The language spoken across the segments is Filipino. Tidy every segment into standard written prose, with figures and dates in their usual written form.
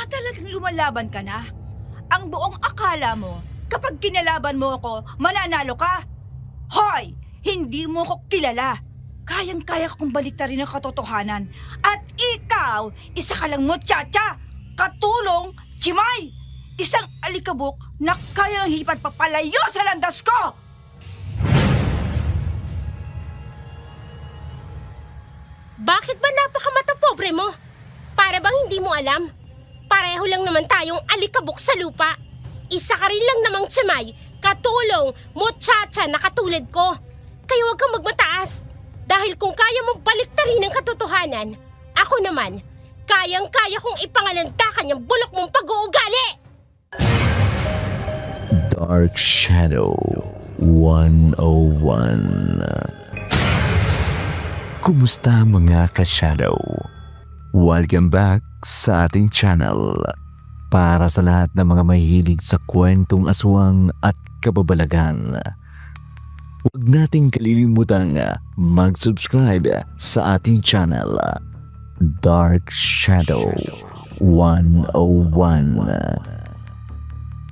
talagang lumalaban ka na? Ang buong akala mo, kapag kinalaban mo ako, mananalo ka? Hoy! Hindi mo ko kilala. Kayang-kaya kong baliktarin ang katotohanan. At ikaw, isa ka lang muchacha, katulong, chimay, isang alikabok na kayang hipat papalayo sa landas ko! Bakit ba napakamata pobre mo? Para bang hindi mo alam? Pareho lang naman tayong alikabok sa lupa. Isa ka rin lang namang tiyamay, katulong, muchacha na katulad ko. Kaya huwag kang magmataas. Dahil kung kaya mong baliktarin ang katotohanan, ako naman, kayang-kaya kong ipangalandakan yung bulok mong pag-uugali! Dark Shadow 101. Kumusta mga ka-shadow? Welcome back sa ating channel. Para sa lahat ng mga mahilig sa kwentong aswang at kababalagan, huwag nating kalilimutang mag-subscribe sa ating channel, Dark Shadow 101.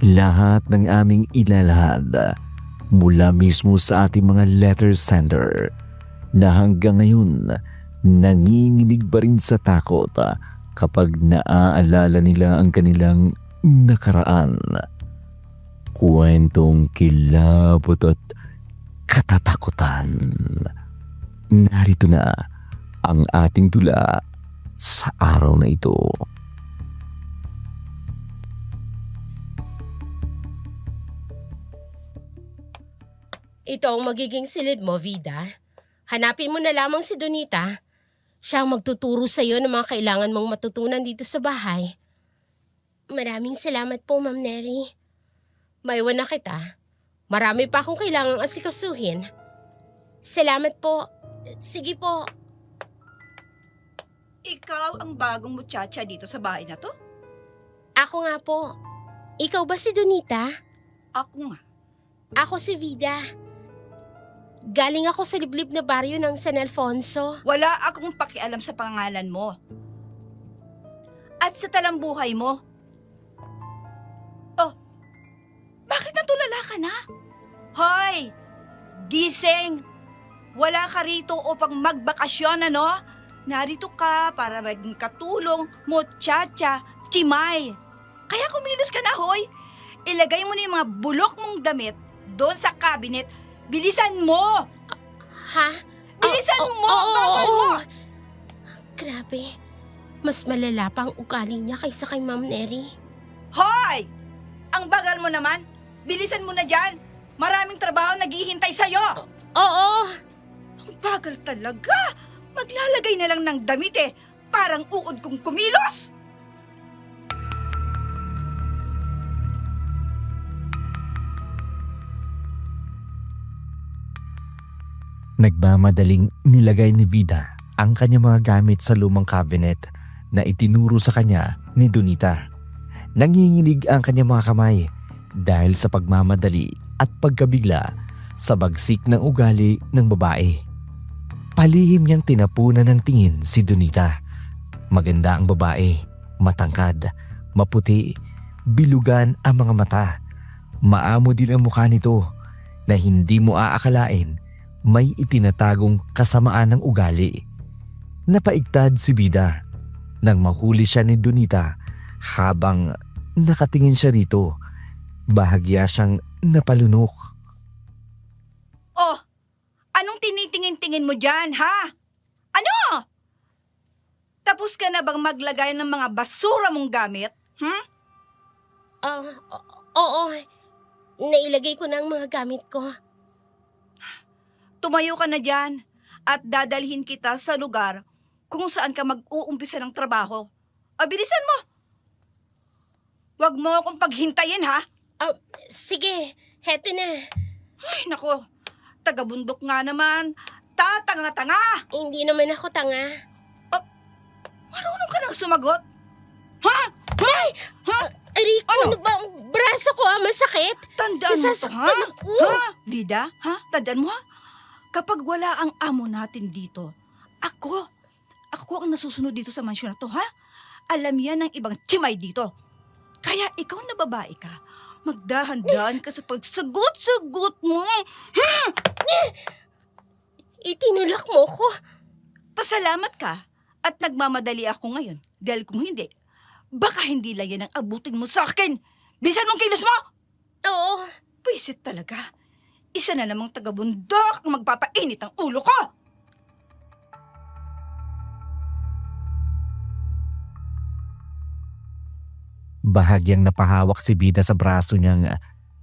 Lahat ng aming ilalahad mula mismo sa ating mga letter sender na hanggang ngayon nanginginig pa rin sa takot kapag naaalala nila ang kanilang nakaraan. Kwentong kilabot at katatakutan. Narito na ang ating tula sa araw na ito. Ito ang magiging silid mo, Vida. Hanapin mo na lamang si Donita. Siya ang magtuturo sa iyo ng mga kailangan mong matutunan dito sa bahay. Maraming salamat po, Ma'am Neri. Maiwan na kita. Marami pa akong kailangang asikasuhin. Salamat po. Sige po. Ikaw ang bagong muchacha dito sa bahay na to? Ako nga po. Ikaw ba si Donita? Ako nga. Ako si Vida. Galing ako sa liblib na baryo ng San Alfonso. Wala akong pakialam sa pangalan mo. At sa talambuhay mo. Oh, bakit natulala ka na? Hoy! Gising! Wala ka rito upang magbakasyon, ano? Narito ka para maging katulong, muchacha, chimay. Kaya kumilos ka na, hoy! Ilagay mo na yung mga bulok mong damit doon sa cabinet. Bilisan mo! Ha? Bilisan mo! Oo, Bagal mo! Grabe. Mas malala pa ang ugali niya kaysa kay Ma'am Neri. Hoy! Ang bagal mo naman. Bilisan mo na dyan. Maraming trabaho naghihintay sa'yo. Oo! Ang bagal talaga. Maglalagay na lang ng damit eh. Parang uod kong kumilos. Nagmamadaling nilagay ni Vida ang kanyang mga gamit sa lumang cabinet na itinuro sa kanya ni Donita. Nanginginig ang kanyang mga kamay dahil sa pagmamadali at pagkabigla sa bagsik ng ugali ng babae. Palihim niyang tinapunan ng tingin si Donita. Maganda ang babae, matangkad, maputi, bilugan ang mga mata. Maamo din ang mukha nito na hindi mo aakalain may itinatagong kasamaan ng ugali. Napaigtad si Vida nang mahuli siya ni Donita habang nakatingin siya rito. Bahagya siyang napalunok. Oh, anong tinitingin-tingin mo dyan, ha? Ano? Tapos ka na bang maglagay ng mga basura mong gamit? Oo. Nailagay ko na ang mga gamit ko. Tumayo ka na dyan at dadalhin kita sa lugar kung saan ka mag-uumpisa ng trabaho. Bilisan mo! Huwag mo akong paghintayin, ha? Sige, heto na. Ay, nako. Taga-bundok nga naman. Tatanga-tanga! Hindi naman ako tanga. Marunong ka nang sumagot? Ha? Ay! Ha? Rico, Ano? ano ba? Ang braso ko, masakit. Tandaan mo to, ha? Nasasaktan ako. Ha? Vida, ha? Tandaan mo, ha? Kapag wala ang amo natin dito, ako ang nasusunod dito sa mansyon na to, ha? Alam yan ng ibang tsimay dito. Kaya ikaw na babae ka, magdahan-dahan ka sa pagsagot-sagot mo. Itinulak mo ko. Pasalamat ka at nagmamadali ako ngayon. Dahil kung hindi, baka hindi lang yan ang abutin mo sa akin. Bisan mong kilos mo! Oo. Pwisit talaga. Isa na namang taga-bundok ang magpapainit ang ulo ko! Bahagyang napahawak si Bida sa braso niyang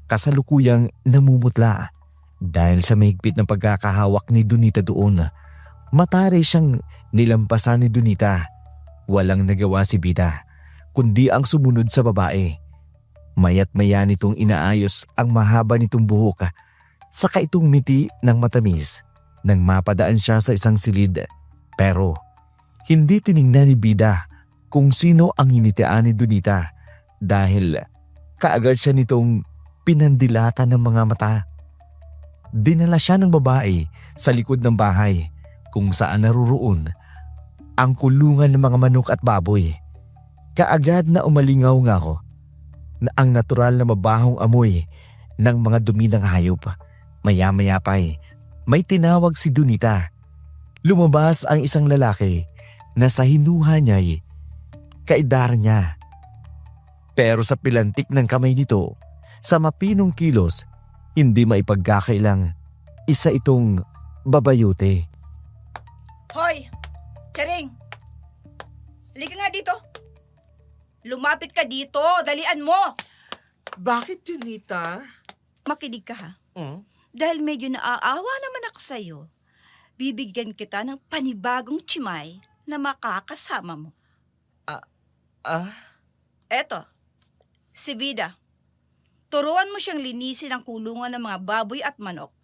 kasalukuyang namumutla. Dahil sa mahigpit na pagkakahawak ni Donita doon, matari siyang nilampasan ni Donita. Walang nagawa si Bida, kundi ang sumunod sa babae. Maya't maya nitong inaayos ang mahaba nitong buhok, saka itong miti ng matamis nang mapadaan siya sa isang silid. Pero hindi tiningnan ni Bida kung sino ang hinitian ni Donita dahil kaagad siya nitong pinandilata ng mga mata. Dinala siya ng babae sa likod ng bahay kung saan naruroon ang kulungan ng mga manok at baboy. Kaagad na umalingaw nga ako na ang natural na mabahong amoy ng mga dumi ng hayop. Maya-maya pa may tinawag si Donita. Lumabas ang isang lalaki na sa hinuha niya'y kaedar niya. Pero sa pilantik ng kamay nito, sa mapinong kilos, hindi maipagkakailang isa itong babayute. Hoy! Charing! Halika nga dito. Lumapit ka dito. Dalian mo. Bakit, Donita? Makinig ka ha. Dahil medyo naaawa naman ako sa'yo, bibigyan kita ng panibagong tsimay na makakasama mo. Eto, si Vida. Turuan mo siyang linisin ang kulungan ng mga baboy at manok.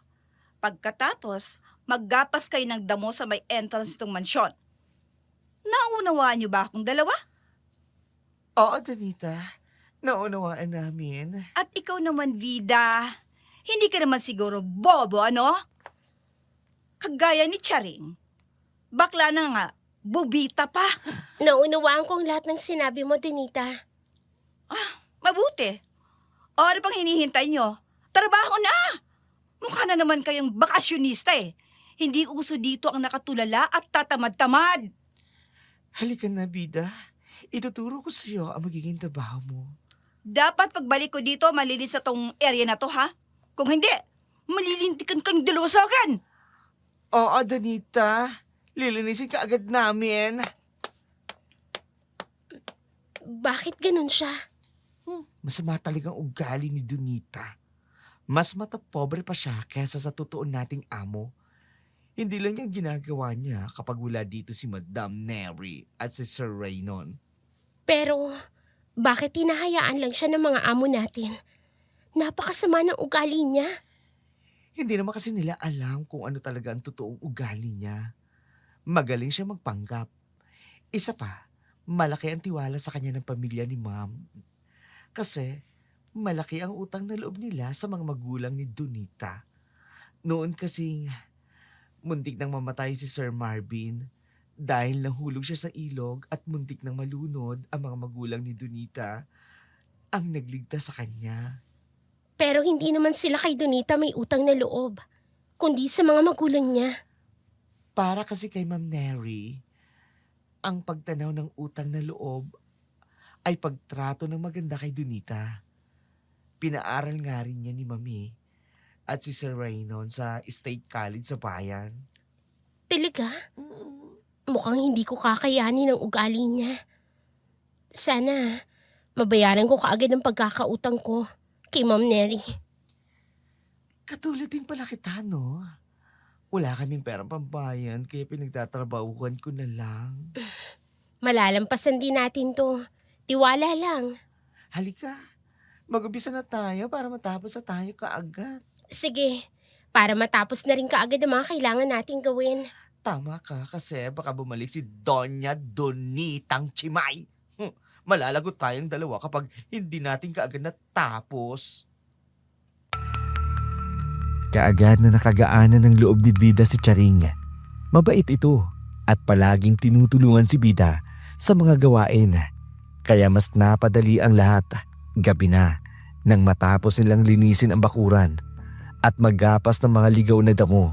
Pagkatapos, maggapas kayo ng damo sa may entrance ng mansyon. Naunawaan niyo ba akong dalawa? Oo, Donita. Naunawaan namin. At ikaw naman, Vida. Hindi ka naman siguro bobo, ano? Kagaya ni Charing. Bakla na nga, bubita pa. Naunawaan ko ang lahat ng sinabi mo, Donita. Mabuti. O ano pang hinihintay nyo? Trabaho na! Mukha na naman kayong bakasyonista eh. Hindi uso dito ang nakatulala at tatamad-tamad. Halika na, Bida. Ituturo ko sa iyo ang magiging trabaho mo. Dapat pagbalik ko dito, malinis na tong area na to, ha? Kung hindi, malilintikan kang dalawa sa akin. Oo, Donita. Lilinisin ka agad namin. Bakit ganun siya? Masama talagang ugali ni Donita. Mas matapobre pa siya kaysa sa totoo nating amo. Hindi lang yung ginagawa niya kapag wala dito si Madam Neri at si Sir Raynon. Pero, bakit hinahayaan lang siya ng mga amo natin? Napakasama ng ugali niya. Hindi naman kasi nila alam kung ano talaga ang totoong ugali niya. Magaling siya magpanggap. Isa pa, malaki ang tiwala sa kanya ng pamilya ni Ma'am. Kasi malaki ang utang na loob nila sa mga magulang ni Donita. Noon kasing muntik nang mamatay si Sir Marvin dahil nahulog siya sa ilog at muntik nang malunod ang mga magulang ni Donita ang nagligtas sa kanya. Pero hindi naman sila kay Donita may utang na loob, kundi sa mga magulang niya. Para kasi kay Ma'am Neri, ang pagtanaw ng utang na loob ay pagtrato ng maganda kay Donita. Pinaaral nga rin niya ni Mami at si Sir Raynon sa State College sa bayan. Talaga? Mukhang hindi ko kakayanin ang ugali niya. Sana mabayaran ko kaagad ang pagkakautang ko kay Ma'am Neri. Katulad din pala kita, no? Wala kaming perang pambayan kaya pinagtatrabahuhan ko na lang. Malalampasan din natin to. Tiwala lang. Halika, mag-umpisa na tayo para matapos na tayo kaagad. Sige, para matapos na rin kaagad ang mga kailangan nating gawin. Tama ka kasi baka bumalik si Doña Donitang Chimay. Malalagot tayong dalawa kapag hindi natin kaagad natapos. Kaagad na nakagaanan ng loob ni Vida si Charing. Mabait ito at palaging tinutulungan si Vida sa mga gawain. Kaya mas napadali ang lahat. Gabi na nang matapos nilang linisin ang bakuran at maggapas ng mga ligaw na damo.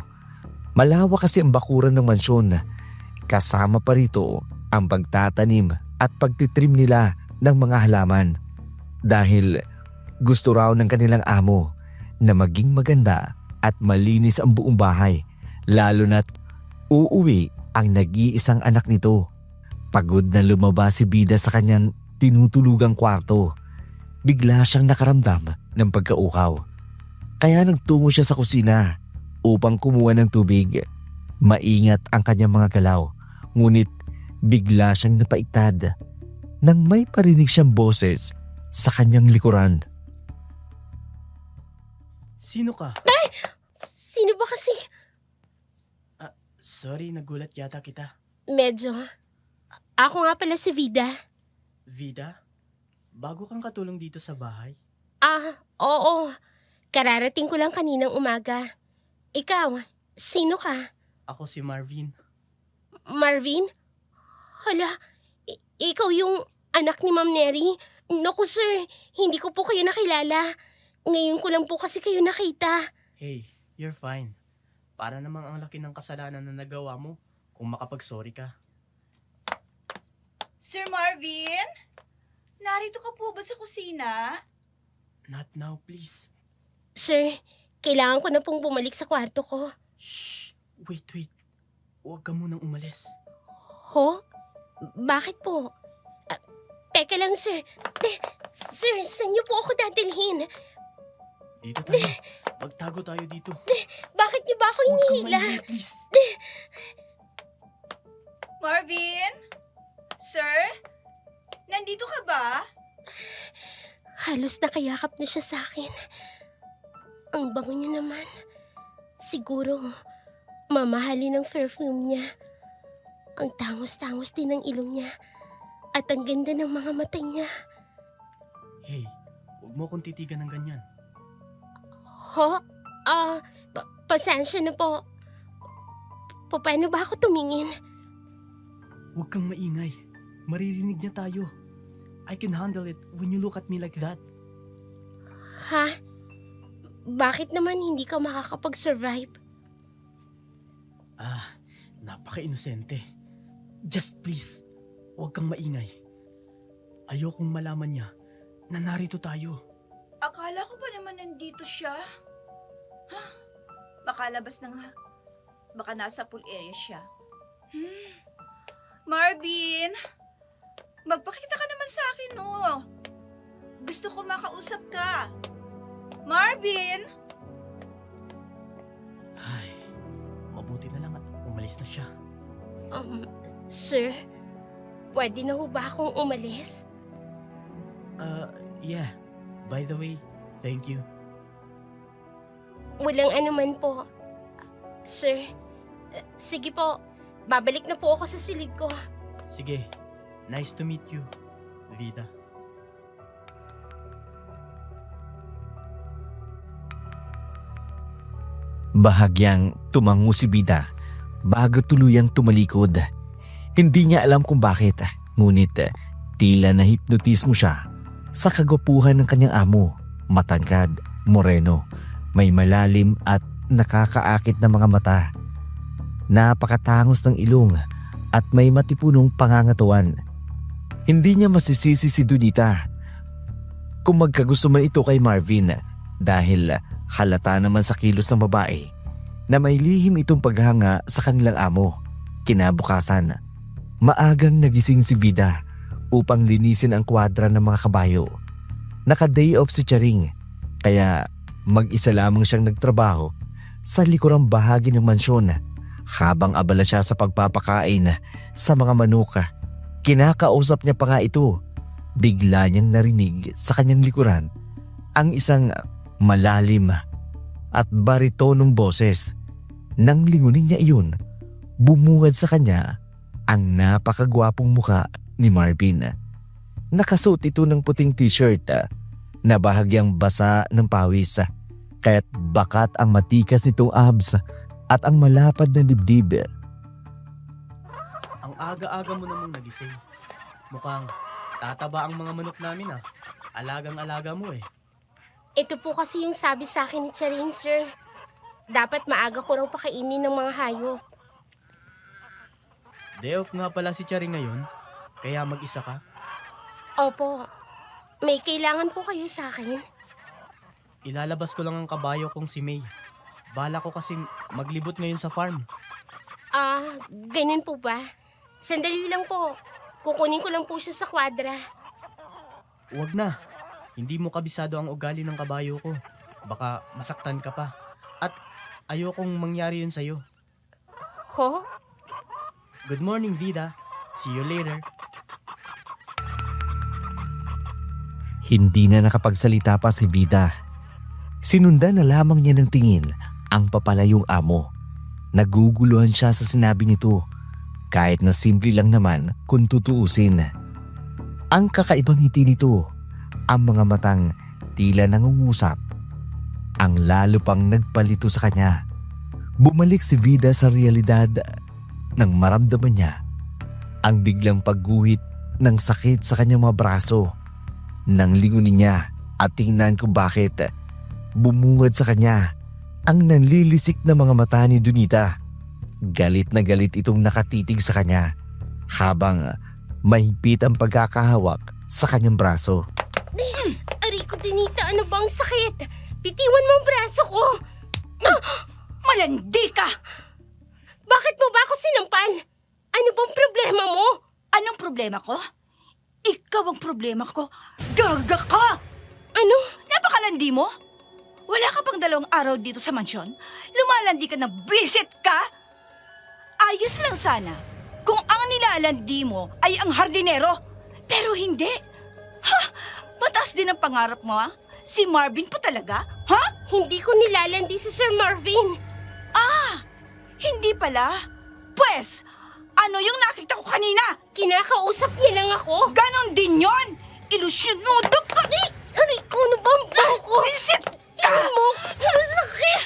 Malawak kasi ang bakuran ng mansyon. Kasama pa rito ang pagtatanim at pagtitrim nila ng mga halaman. Dahil gusto raw ng kanilang amo na maging maganda at malinis ang buong bahay, lalo na't uuwi ang nag-iisang anak nito. Pagod na lumabas si Bida sa kanyang tinutulugang kwarto. Bigla siyang nakaramdam ng pagkaukaw. Kaya nagtungo siya sa kusina upang kumuha ng tubig. Maingat ang kanyang mga galaw, ngunit bigla siyang napaiktad nang may parinig siyang boses sa kanyang likuran. Sino ka? Sino ba kasi? Sorry, nagulat yata kita. Medyo. Ako nga pala si Vida. Vida? Bago kang katulong dito sa bahay? Oo. Kararating ko lang kaninang umaga. Ikaw, sino ka? Ako si Marvin. Marvin? Hala, ikaw yung anak ni Ma'am Neri? Naku sir, hindi ko po kayo nakilala. Ngayon ko lang po kasi kayo nakita. Hey, you're fine. Para namang ang laki ng kasalanan na nagawa mo kung makapag-sorry ka. Sir Marvin? Narito ka po ba sa kusina? Not now, please. Sir, kailangan ko na pong bumalik sa kwarto ko. Shh! Wait. Huwag ka munang umalis. Ho? Bakit po? Teka lang sir. Sir, saan niyo po ako dadalhin? Dito tayo. Magtago tayo dito. Bakit niyo ba ako Huwag kang hinihila? maingay, please. Marvin? Sir? Nandito ka ba? Halos nakayakap na siya sa akin. Ang bango niya naman. Siguro, mamahalin ang perfume niya. Ang tangos-tangos din ng ilong niya. At ang ganda ng mga mata niya. Hey, huwag mo akong titigan ng ganyan. Ho? Pasensya na po. Paano ba ako tumingin? Huwag kang maingay. Maririnig niya tayo. I can handle it when you look at me like that. Ha? Bakit naman hindi ka makakapag-survive? Napaka-inosente. Just please, huwag kang maingay. Ayokong malaman niya na narito tayo. Akala ko ba naman nandito siya? Baka labas na nga. Baka nasa pool area siya. Marvin! Magpakita ka naman sa akin, oh. Gusto ko makausap ka. Marvin! Ay, mabuti na lang at umalis na siya. Sir, pwede na ho ba akong umalis? Yeah. By the way, thank you. Walang anuman po. Sir, sige po. Babalik na po ako sa silid ko. Sige, nice to meet you, Vida. Bahagyang tumango si Bida bago tuluyang tumalikod. Hindi niya alam kung bakit, ngunit tila nahipnotismo siya sa kagwapuhan ng kanyang amo. Matangkad, moreno, may malalim at nakakaakit na mga mata. Napakatangos ng ilong at may matipunong pangangatawan. Hindi niya masisisi si Donita kung magkagusto man ito kay Marvin dahil halata naman sa kilos ng babae na may lihim itong paghanga sa kanilang amo. Kinabukasan, maagang nagising si Vida upang linisin ang kwadra ng mga kabayo. Naka-day off si Charing, kaya mag-isa lamang siyang nagtrabaho sa likurang bahagi ng mansyon habang abala siya sa pagpapakain sa mga manok. Kinakausap niya pa nga ito. Bigla niyang narinig sa kanyang likuran ang isang malalim at baritonong boses. Nang lingunin niya iyon, bumungad sa kanya ang napakagwapong muka ni Marvin. Nakasuot ito ng puting t-shirt na bahagyang basa ng pawis, kaya't bakat ang matikas nitong abs at ang malapad na dibdib. Ang aga-aga mo namang nagising. Mukhang tataba ang mga manok namin ah. Alagang-alaga mo eh. Ito po kasi yung sabi sa akin ni Charing, sir. Dapat maaga ko raw pakainin ng mga hayop. Day off nga pala si Charing ngayon, kaya mag-isa ka. Opo, may kailangan po kayo sa akin. Ilalabas ko lang ang kabayo kong si May. Bala ko kasing maglibot ngayon sa farm. Ganun po ba? Sandali lang po. Kukunin ko lang po siya sa kwadra. Huwag na. Hindi mo kabisado ang ugali ng kabayo ko. Baka masaktan ka pa. At ayokong mangyari yun sa'yo. Ho? Good morning, Vida. See you later. Hindi na nakapagsalita pa si Vida. Sinundan na lamang niya ng tingin ang papalayong amo. Naguguluhan siya sa sinabi nito, kahit na simple lang naman kung tutuusin. Ang kakaibang ngiti nito, ang mga matang tila nangungusap, ang lalo pang nagpalito sa kanya. Bumalik si Vida sa realidad nang maramdaman niya ang biglang pagguhit ng sakit sa kanyang mga braso. Nang lingunin niya at tingnan kung bakit bumungad sa kanya ang nanlilisik na mga mata ni Donita. Galit na galit itong nakatitig sa kanya habang mahigpit ang pagkakahawak sa kanyang braso. Aray ko, Donita, ano bang sakit? Bitiwan mo ang braso ko. Malandi ka! Bakit mo ba ako sinampal? Ano bang problema mo? Anong problema ko? Ikaw ang problema ko. Gaga ka! Ano? Napakalandi mo? Wala ka pang 2 araw dito sa mansyon? Lumalandi ka na visit ka? Ayos lang sana kung ang nilalandi mo ay ang hardinero. Pero hindi. Ha? Mataas din ang pangarap mo, ha? Si Marvin pa talaga? Ha? Hindi ko nilalandi si Sir Marvin. Hindi pala. Pwes, ano yung nakita ko kanina? Kinakausap niya lang ako. Ganon din yon. Ilusyonudo ka. Aray ko, ano ba ang baho ko? Visit ka! Tingnan mo, masakit.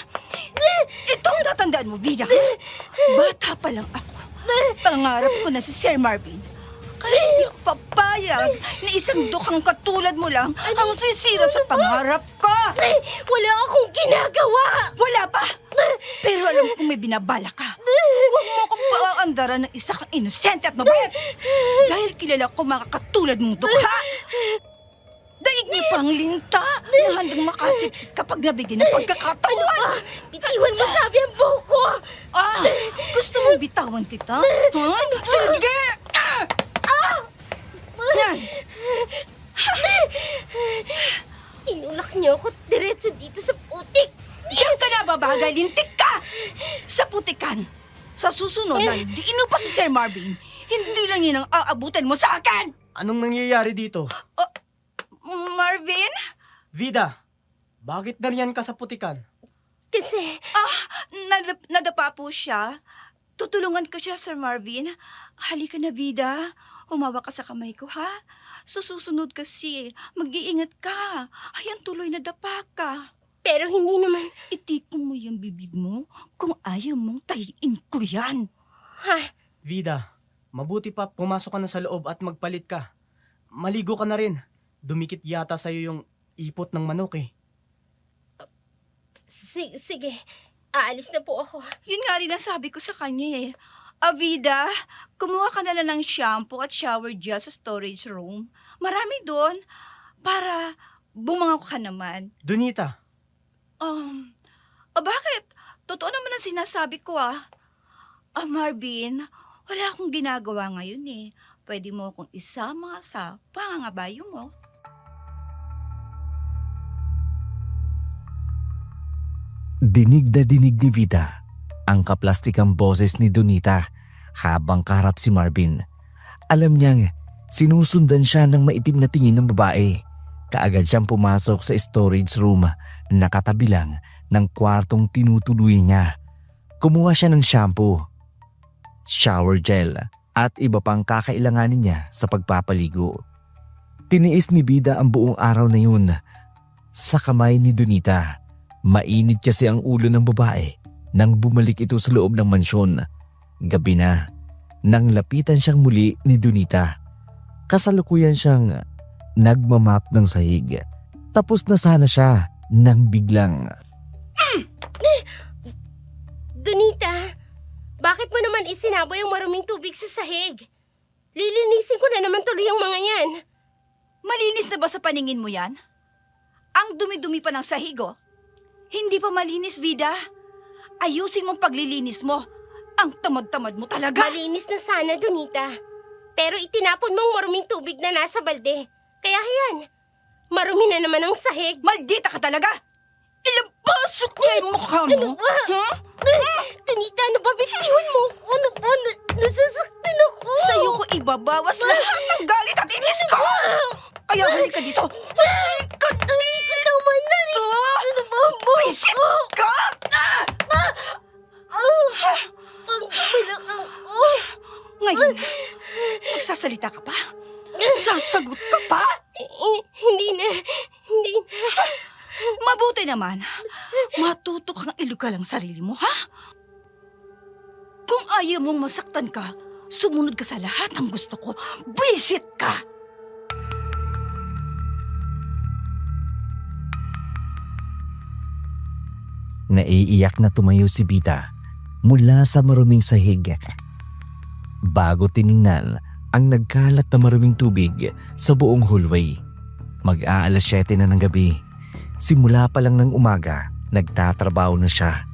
Ito ang tatandaan mo, Vida. Bata pa lang ako. Pangarap ko na si Sir Marvin. Kaya hindi ko papayag na isang dukhang katulad mo lang ang sisira sa pangarap ko. Wala akong ginagawa. Wala pa. Pero alam kong may binabala ka. Huwag mo akong paaandaran ng isa kang inosente at mabait. Dahil kilala ko mga katulad mong dukha. Daig niyo pang linta na handang makasipsip kapag nabigyan ng pagkakataon. Bitiwan mo sabi ang buhok ko. Gusto mong bitawan kita? Ha? Sige! Yan! Tinulak niyo ako diretso dito sa putik. Diyan ka na babagay, lintik ka! Sa putikan. Sa susunod na diino pa si Sir Marvin, hindi lang yun ang aabutan mo sa akin! Anong nangyayari dito? Marvin? Vida, bakit nariyan ka sa putikan? Kasi Nadapa po siya. Tutulungan ko siya, Sir Marvin. Halika na, Vida. Humawa ka sa kamay ko, ha? Sa susunod kasi, mag-iingat ka. Ayan, tuloy na dapa ka. pero hindi naman. Itikong mo yung bibig mo kung ayaw mong tahiin ko yan. Ha? Vida, mabuti pa pumasok ka na sa loob at magpalit ka. Maligo ka na rin. Dumikit yata sa'yo yung ipot ng manok eh. Sige. Aalis na po ako. Yun nga rin ang sabi ko sa kanya eh. Vida, kumuha ka na lang ng shampoo at shower gel sa storage room. Marami doon para bumangaw ka naman. Donita, Bakit? Totoo naman ang sinasabi ko ah. Marvin, wala akong ginagawa ngayon eh. Pwede mo akong isama sa pangangabayo mo. Dinig na dinig ni Vida ang kaplastikang boses ni Donita habang kaharap si Marvin. Alam niyang sinusundan siya ng maitim na tingin ng babae. Kaagad siyang pumasok sa storage room na katabi lang ng kwartong tinutuloy niya. Kumuha siya ng shampoo, shower gel at iba pang kakailanganin niya sa pagpapaligo. Tiniis ni Vida ang buong araw na yun sa kamay ni Donita. Mainit kasi ang ulo ng babae nang bumalik ito sa loob ng mansyon. Gabi na, nang lapitan siyang muli ni Donita. Kasalukuyan siyang nagmamap ng sahig. Tapos na sana siya nang biglang Donita, bakit mo naman isinaboy ang maruming tubig sa sahig? Lilinisin ko na naman tuloy ang mga yan. Malinis na ba sa paningin mo yan? Ang dumi-dumi pa ng sahig, oh. Hindi pa malinis, Vida. Ayusin mong paglilinis mo. Ang tamad-tamad mo talaga. Malinis na sana, Donita. Pero itinapon mo ang maruming tubig na nasa balde. Kaya yan, marumi na naman ang sahig. Maldita ka talaga! Ilang pasok niya yung mukha mo? Ano ba? Huh? Donita, ano ba bitiwan mo? Ano ba? Nasasaktan ako. Sa'yo ko ibabawas lahat ng galit at inis ko! Kaya halika dito! Halika dito! Naman na rin. Ano ba? Wisit ka! Ang bilakang ko. Ngayon, magsasalita ka pa? Sasagot ka pa? Hindi na. Mabuti naman. Matuto kang ilugal ang sarili mo, ha? Kung ayaw mong masaktan ka, sumunod ka sa lahat ng gusto ko. Visit ka! naiiyak na tumayo si Bita mula sa maruming sahig. Bago tiningnan ang nagkalat na maruming tubig sa buong hallway. Mag-aalas 7 na ng gabi. Simula pa lang ng umaga, nagtatrabaho na siya.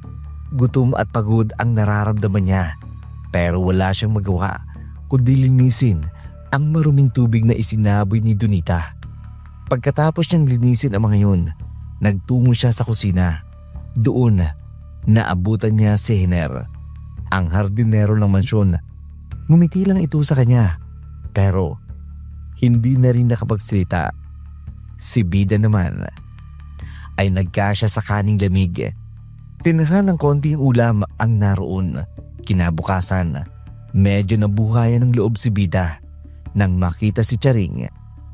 Gutom at pagod ang nararamdaman niya. Pero wala siyang magawa kundi linisin ang maruming tubig na isinaboy ni Donita. Pagkatapos niyang linisin ang mga yun, nagtungo siya sa kusina. Doon, naabutan niya si Hiner, ang hardinero ng mansyon. Ngumiti lang ito sa kanya, pero hindi na rin nakapagsalita. Si Bida naman ay nagkasya sa kaning lamig. Tinira ng konting ulam ang naroon. Kinabukasan, medyo nabuhayan ng loob si Bida. Nang makita si Charing,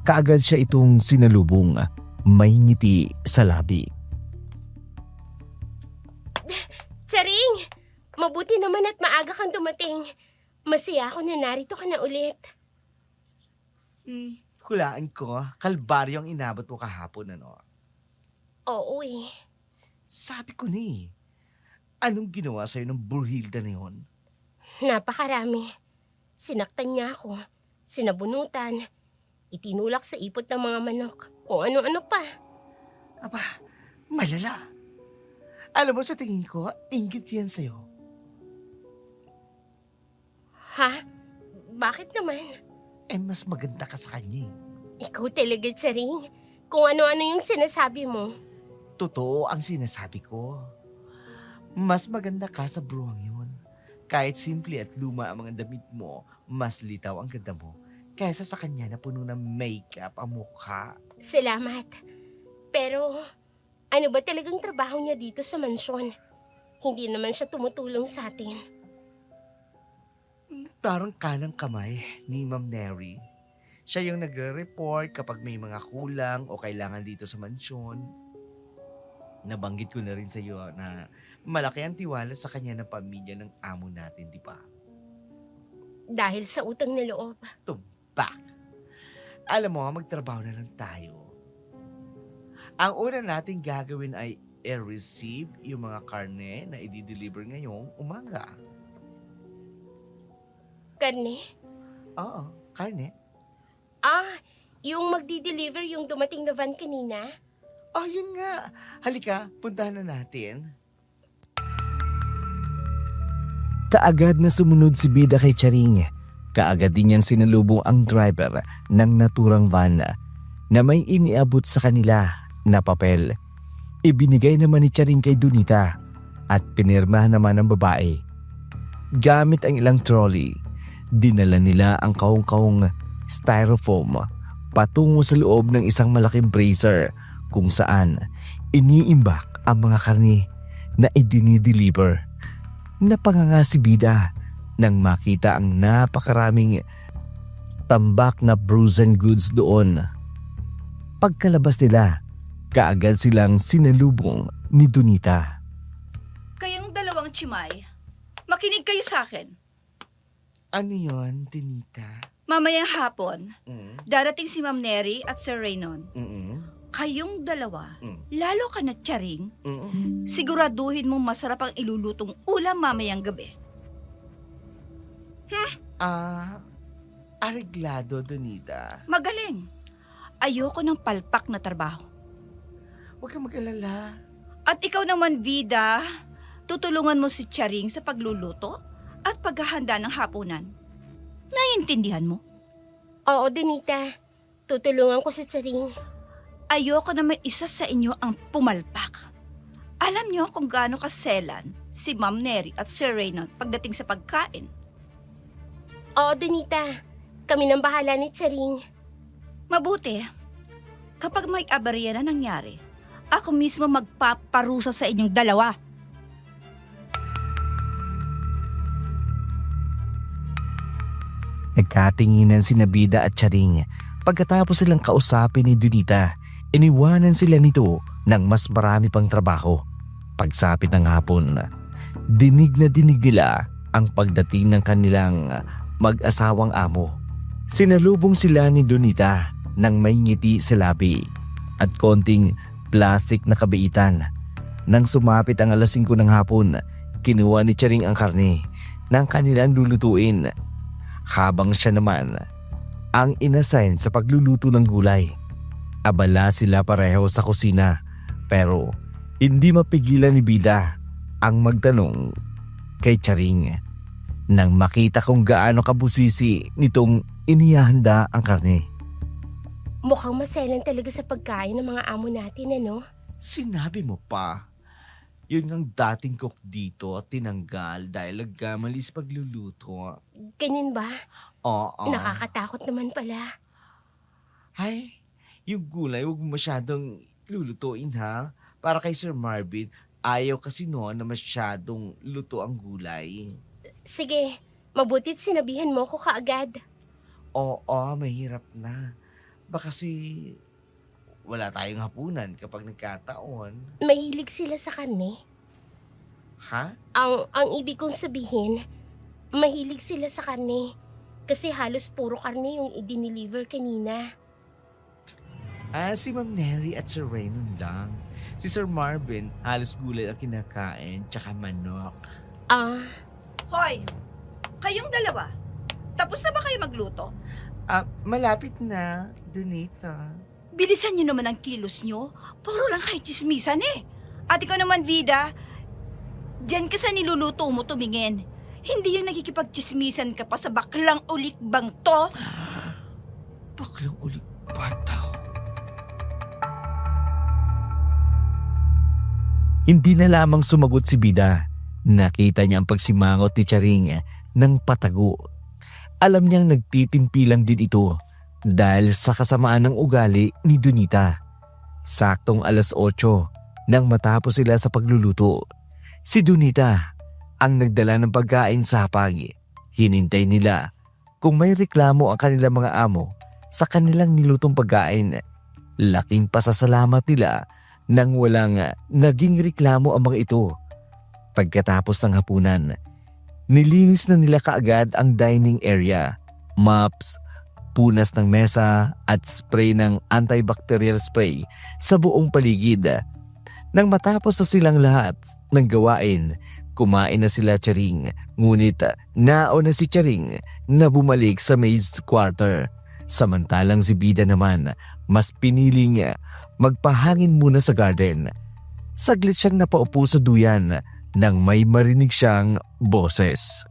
kaagad siya itong sinalubong. May ngiti sa labi. Charing! Mabuti naman at maaga kang dumating. Masaya ako na narito ka na ulit. Hulaan ko, kalbaryo ang inabot mo kahapon, ano? Oo eh. Sabi ko na eh. Anong ginawa sa'yo ng Burhilda na yun? Napakarami. Sinaktan niya ako. Sinabunutan. Itinulak sa ipot ng mga manok. Kung ano-ano pa. Aba, malala. Alam mo, sa tingin ko, inggit yan sa'yo. Ha? Bakit naman? Mas maganda ka sa kanya eh. Ikaw talaga, Charing. Kung ano-ano yung sinasabi mo. Totoo ang sinasabi ko. Mas maganda ka sa bruhang yun. Kahit simple at luma ang mga damit mo, mas litaw ang ganda mo kaysa sa kanya na puno ng makeup ang mukha. Salamat. Pero, ano ba talagang trabaho niya dito sa mansyon? Hindi naman siya tumutulong sa atin. Parang kanang kamay ni Ma'am Neri. Siya yung nagre-report kapag may mga kulang o kailangan dito sa mansyon. Nabanggit ko na rin sa iyo na malaki ang tiwala sa kanya ng pamilya ng amo natin, di ba? Dahil sa utang na loob. Tumbak! Alam mo, magtrabaho na lang tayo. Ang una nating gagawin ay i-receive yung mga karne na i-deliver ngayong umaga. Karne? Oo, karne. Yung magdi-deliver yung dumating na van kanina? Oh, yun nga. Halika, puntahan na natin. Kaagad na sumunod si Bida kay Charing. Kaagad din niyang sinalubong ang driver ng naturang van na may iniabot sa kanila na papel. Ibinigay naman ni Charing kay Donita at pinirmahan naman ng babae. Gamit ang ilang trolley, dinala nila ang kaong-kaong styrofoam patungo sa loob ng isang malaking brazier kung saan iniimbak ang mga karne na idinideliver. Napanganga si Bida nang makita ang napakaraming tambak na frozen goods doon. Pagkalabas nila, kaagad silang sinalubong ni Donita. Kayong dalawang chimay, makinig kayo sa akin. Ano yun, Donita? Mamayang hapon, Mm, darating si Ma'am Neri at Sir Raynon. mm, Kayong dalawa, mm, lalo ka na Charing, mm. siguraduhin mong masarap ang ilulutong ulam mamayang gabi. Areglado, Donita. Magaling. Ayoko ng palpak na trabaho. Huwag kang mag-alala. At ikaw naman, Vida, tutulungan mo si Charing sa pagluluto at paghahanda ng hapunan. Naiintindihan mo? Oo, Donita. Tutulungan ko si Charing. Ayoko na may isa sa inyo ang pumalpak. Alam niyo kung gaano kaselan si Ma'am Neri at Sir Raynon pagdating sa pagkain. Oo, Donita. Kami nang bahala ni Charing. Mabuti, kapag may abarya na nangyari, ako mismo magpaparusa sa inyong dalawa. Nagkatinginan si Bida at Charing. Pagkatapos silang kausapin ni Donita, iniwanan sila nito ng mas marami pang trabaho. Pagsapit ng hapon, dinig na dinig nila ang pagdating ng kanilang mag-asawang amo. Sinalubong sila ni Donita ng may ngiti sa labi at konting plastic na kabaitan. Nang sumapit ang alas 5 ng hapon, kinuha ni Charing ang karne ng kanilang lulutuin, habang siya naman ang inassign sa pagluluto ng gulay. Abala sila pareho sa kusina, pero hindi mapigilan ni Bida ang magtanong kay Charing nang makita kung gaano kabusisi nitong inihahanda ang karne. Mukhang maselan talaga sa pagkain ng mga amo natin, ano? Sinabi mo pa. Yun ang dating cook dito at tinanggal dahil nagkamali sa pagluluto. Ganyan ba? Oo. Nakakatakot naman pala. Ay, yung gulay huwag mo masyadong lulutuin ha. Para kay Sir Marvin, ayaw kasi noon na masyadong luto ang gulay. Sige, mabuti't sinabihan mo ko kaagad. Oo, mahirap na. Baka kasi wala tayong hapunan kapag nagkataon. Mahilig sila sa karne. Ha? Ang ibig kong sabihin, mahilig sila sa karne. Kasi halos puro karne yung i-deliver kanina. Si Ma'am Neri at Sir Raynon lang. Si Sir Marvin, halos gulay ang kinakain, tsaka manok. Hoy, kayong dalawa, tapos na ba kayo magluto? Malapit na, Donita. Bilisan niyo naman ang kilos niyo. Puro lang kayo chismisan eh. At ikaw naman, Vida, diyan ka sa niluluto mo tumingin. Hindi yung nakikipagchismisan ka pa sa baklang ulikbang to. Baklang ulit bataw. Hindi na lamang sumagot si Bida. Nakita niya ang pagsimangot ni Charing ng patago. Alam niyang nagtitimpi lang din ito dahil sa kasamaan ng ugali ni Donita. Saktong alas 8 nang matapos sila sa pagluluto. Si Donita ang nagdala ng pagkain sa hapag. Hinintay nila kung may reklamo ang kanilang mga amo sa kanilang nilutong pagkain. Laking pasasalamat nila nang walang naging reklamo ang mga ito. Pagkatapos ng hapunan, nilinis na nila kaagad ang dining area. Mops, punas ng mesa at spray ng antibacterial spray sa buong paligid. Nang matapos na silang lahat ng gawain, kumain na sila Charing. Ngunit nauna si Charing na bumalik sa maid's quarter. Samantalang si Bida naman mas piniling magpahangin muna sa garden. Saglit siyang napaupo sa duyan nang may marinig siyang boses.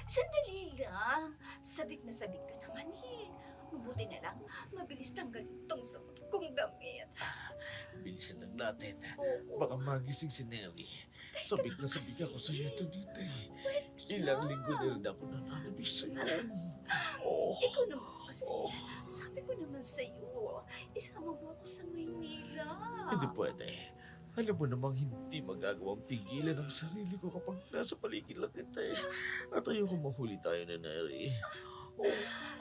Sandali lang. Sabik na sabik ka naman eh. Mabuti na lang. Mabilis tanggal itong suot kong damit. Bilisan lang natin. Oo. Baka magising si Neri. Sabik na sabik ako sa iyo, Donita. Ilang linggo na rin ako nananabis sa iyo. Ikaw naman kasi. Sabi ko naman sa'yo, isama mo ako sa Maynila. Hindi pwede. Alam mo namang hindi magagawang pigilan ang sarili ko kapag nasa paligid lang kita eh. At ayoko mahuli tayo na Neri.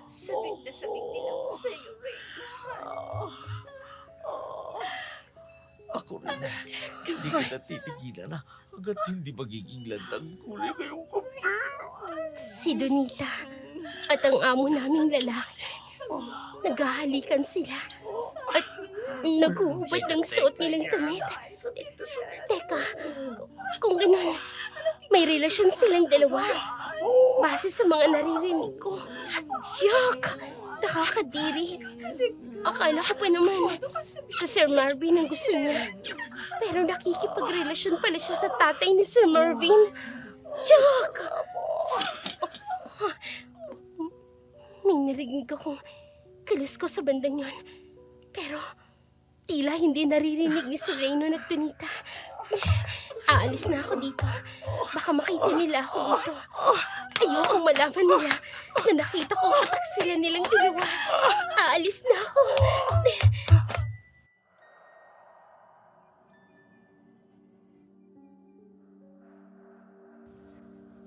Sabik na sabik din ako sa'yo, Raymond. Ako rin na. Hindi kita titigilan na hanggat hindi magiging landang kulay ngayong gabi. Si Donita. At ang amo naming lalaki, naghahalikan sila. At naghuhubad ng suot nilang damit. Teka, kung ganun, may relasyon silang dalawa. Base sa mga naririnig ko. Yuck! Nakakadiri. Akala ko pa naman sa Sir Marvin ang gusto niya. Pero nakikipagrelasyon pala siya sa tatay ni Sir Marvin. Yuck! May narinig akong kilos ko sa bandang yon. Pero tila hindi naririnig ni Sir Raynon at Donita. Aalis na ako dito. Baka makita nila ako dito. Ayokong malaman nila na nakita kong katak sila nilang dalawa. Aalis na ako.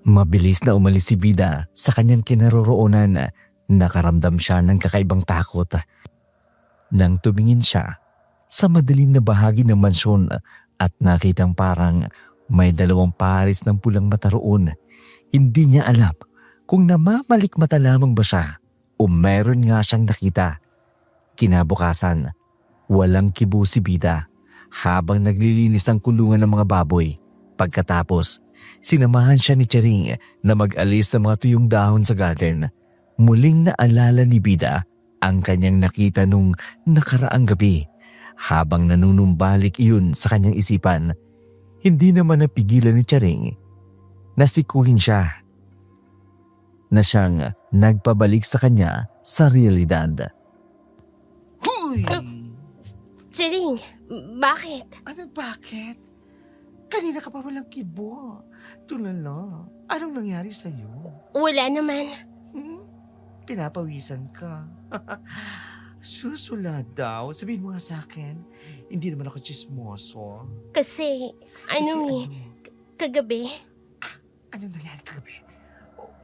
Mabilis na umalis si Vida sa kanyang kinaroroonan. Nakaramdam siya ng kakaibang takot. Nang tumingin siya sa madilim na bahagi ng mansyon at nakitang parang may dalawang pares ng pulang mata roon, hindi niya alam kung namamalikmata lamang ba siya o meron nga siyang nakita. Kinabukasan, walang kibo si Vida habang naglilinis ang kulungan ng mga baboy. Pagkatapos, sinamahan siya ni Charing na mag-alis sa mga tuyong dahon sa garden. Muling naalala ni Vida ang kanyang nakita nung nakaraang gabi. Habang nanunumbalik iyon sa kanyang isipan, hindi naman napigilan ni Charing na sikuhin siya na siyang nagpabalik sa kanya sa realidad. Huy! Charing, bakit? Ano bakit? Kanina ka pa walang kibo. Tulala, anong nangyari sa'yo? Wala naman. Pinapawisan ka. Susula daw. Sabihin mo nga sa akin, hindi naman ako chismoso. Kasi, kagabi, Anong nangyari kagabi?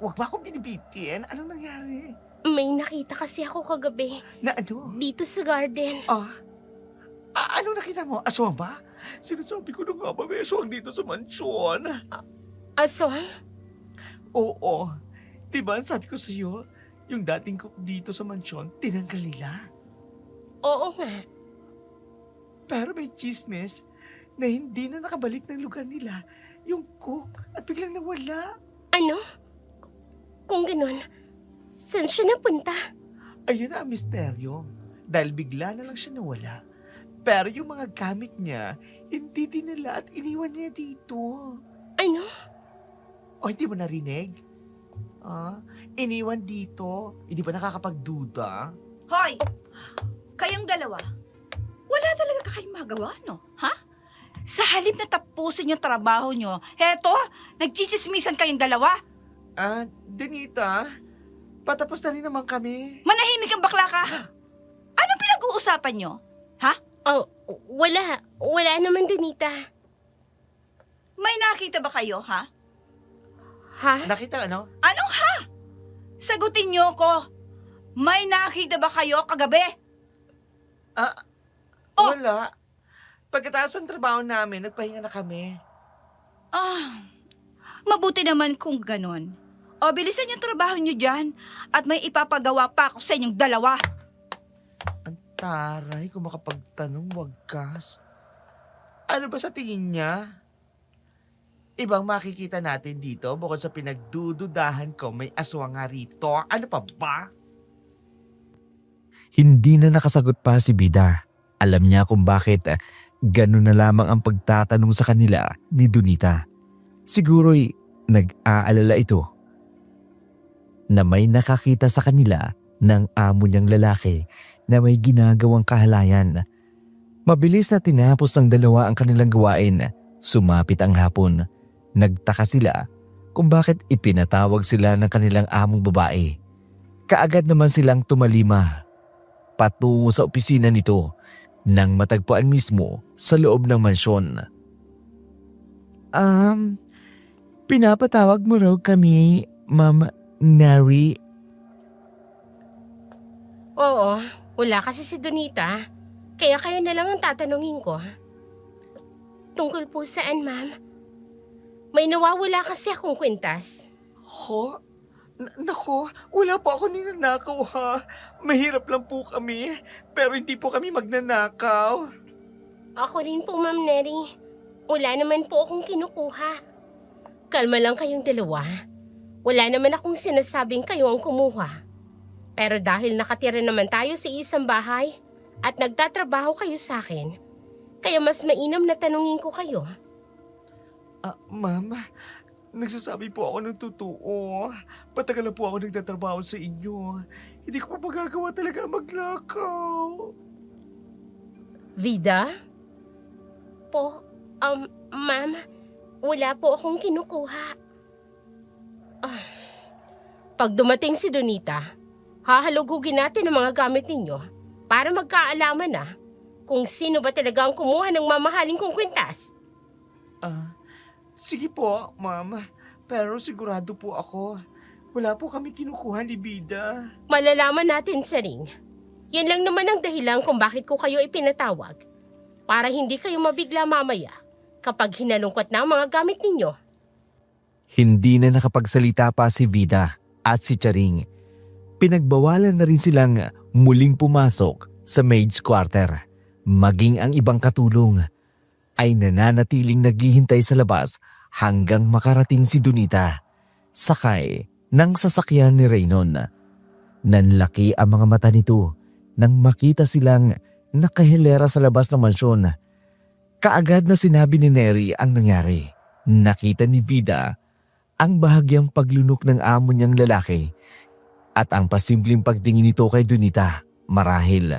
Huwag ba akong binibitin? Anong nangyari? may nakita kasi ako kagabi. Na ano? Dito sa garden. Anong nakita mo? Aswang ba? Sinasabi ko na nga ba, may aswang dito sa mansyon. Aswang? Oo. Diba, sabi ko sa'yo, yung dating cook dito sa mansyon, tinanggal nila. Oo nga. Pero may chismis na hindi na nakabalik ng lugar nila yung cook at biglang nawala. Ano? Kung ganun, saan siya napunta? Ayun na ang misteryo. Dahil bigla na lang siya nawala. Pero yung mga gamit niya, hindi dinala at iniwan niya dito. Ano? O hindi mo narinig? Iniwan dito. Hindi ba nakakapagduda? Hoy! Kayong dalawa, wala talaga kayong magawa, no? Ha? Sa halip na tapusin yung trabaho nyo, heto, nagchisismisan kayong dalawa. Donita, patapos na rin naman kami. Manahimik ang bakla ka. Anong pinag-uusapan nyo? Ha? Oh, wala. Wala naman, Donita. May nakita ba kayo, ha? Ha? Nakita ano? Anong ha? Sagutin nyo ko. May nakita ba kayo kagabi? Wala. Pagkatapos ng trabaho namin, nagpahinga na kami. Mabuti naman kung ganon. O, bilisan yung trabaho nyo dyan at may ipapagawa pa ako sa inyong dalawa. Ang taray, kung makapagtanong, wagkas. Ano ba sa tingin niya? Ibang makikita natin dito bukod sa pinagdududahan ko may aswang nga rito. Ano pa ba? Hindi na nakasagot pa si Vida. Alam niya kung bakit ganun na lamang ang pagtatanong sa kanila ni Donita. Siguro'y nag-aalala ito na may nakakita sa kanila ng amo niyang lalaki na may ginagawang kahalayan. Mabilis na tinapos ng dalawa ang kanilang gawain. Sumapit ang hapon. Nagtaka sila kung bakit ipinatawag sila ng kanilang among babae. Kaagad naman silang tumalima patungo sa opisina nito nang matagpuan mismo sa loob ng mansyon. Pinapatawag mo raw kami, Ma'am Nari? Oo, wala kasi si Donita. Kaya kayo na lang ang tatanungin ko. Tungkol po saan, ma'am? May nawawala kasi akong kwintas. Ho? Naku, wala po ako ninanakaw ha. Mahirap lang po kami, pero hindi po kami magnanakaw. Ako rin po, Ma'am Neri. Wala naman po akong kinukuha. Kalma lang kayong dalawa. Wala naman akong sinasabing kayo ang kumuha. Pero dahil nakatira naman tayo sa isang bahay at nagtatrabaho kayo sa akin, kaya mas mainam na tanungin ko kayo. Ma'am, nagsasabi po ako ng totoo. Patagal na po ako nagtatrabaho sa inyo. Hindi ko pa magagawa talaga maglakaw. Vida? Ma'am, wala po akong kinukuha. Pag dumating si Donita, hahalugugin natin ang mga gamit ninyo para magkaalaman na kung sino ba talaga ang kumuha ng mamahaling kong kwintas. Sige po, ma'am. Pero sigurado po ako, wala po kami kinukuha ni Bida. Malalaman natin sa ring. Yan lang naman ang dahilan kung bakit ko kayo ipinatawag. Para hindi kayo mabigla mamaya kapag hinalungkot na ang mga gamit ninyo. Hindi na nakapagsalita pa si Vida at si Charing. Pinagbawalan na rin silang muling pumasok sa maid's quarter. Maging ang ibang katulong ay nananatiling naghihintay sa labas hanggang makarating si Donita. Sakay ng sasakyan ni Raynon. Nanlaki ang mga mata nito nang makita silang nakahilera sa labas ng mansyon. Kaagad na sinabi ni Neri ang nangyari. Nakita ni Vida ang bahagyang paglunok ng amo niyang lalaki at ang pasimpleng pagtingin nito kay Donita. Marahil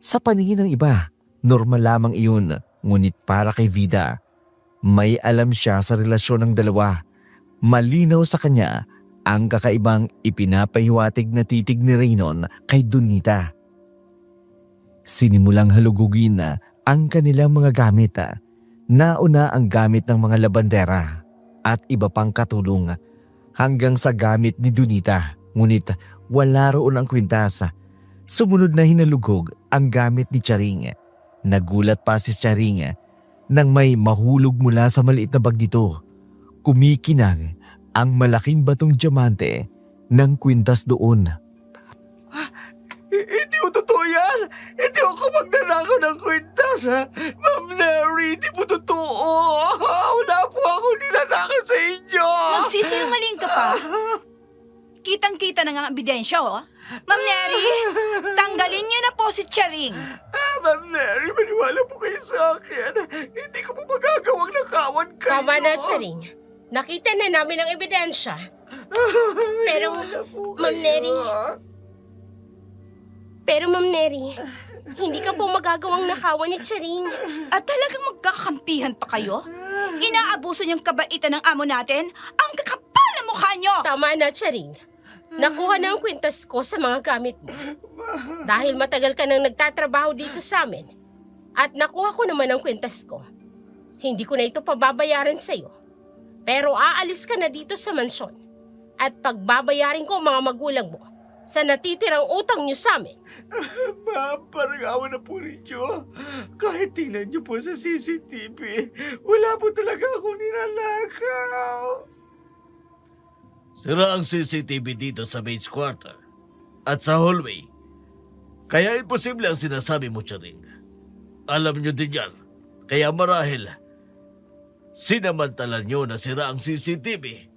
sa paningin ng iba, normal lamang iyon, ngunit para kay Vida, may alam siya sa relasyon ng dalawa. Malinaw sa kanya ang kakaibang ipinapahiwatig na titig ni Raynon kay Donita. Sinimulang halugugin na ang kanilang mga gamit. Nauna ang gamit ng mga labandera at iba pang katulong hanggang sa gamit ni Donita, ngunit wala roon ang kwintas. Sumunod na hinalugog ang gamit ni Charing. Nagulat pa si Charing nang may mahulog mula sa maliit na bag nito. Kumikinang ang malaking batong diamante ng kwintas doon. Hindi ko totoo yan! Hindi ako magnanakaw ng kwintas, ha? Ma'am Neri, hindi po totoo! Wala po ako ninanakaw sa inyo! Magsisinungaling ka pa? Kitang-kita na nga ang ebidensya, oh. Ma'am Neri, tanggalin niyo na po si Charing. Ma'am Neri, maniwala po kayo sa akin. Hindi ko po magagawang nakawan kayo. Tama na, Charing. Nakita na namin ang ebidensya. Pero, Ma'am Neri, hindi ka po magagawang nakawan ni Charing. At talagang magkakampihan pa kayo? Inaabuso niyong kabaitan ng amo natin? Ang kakapal na mukha niyo! Tama na, Charing. Nakuha na ang kwintas ko sa mga gamit mo. Dahil matagal ka nang nagtatrabaho dito sa amin. At nakuha ko naman ang kwintas ko. Hindi ko na ito pababayaran sa'yo. Pero aalis ka na dito sa mansyon. At pagbabayarin ko ang mga magulang mo sa natitirang utang niyo sa amin. Ma'am, parang awa na po ninyo. Kahit tingnan niyo po sa CCTV, wala po talaga akong ninanakaw. Sira ang CCTV dito sa maid's quarter at sa hallway. Kaya imposible ang sinasabi mo, Charing. Alam nyo din yan. Kaya marahil, sinamantala nyo na sira ang CCTV.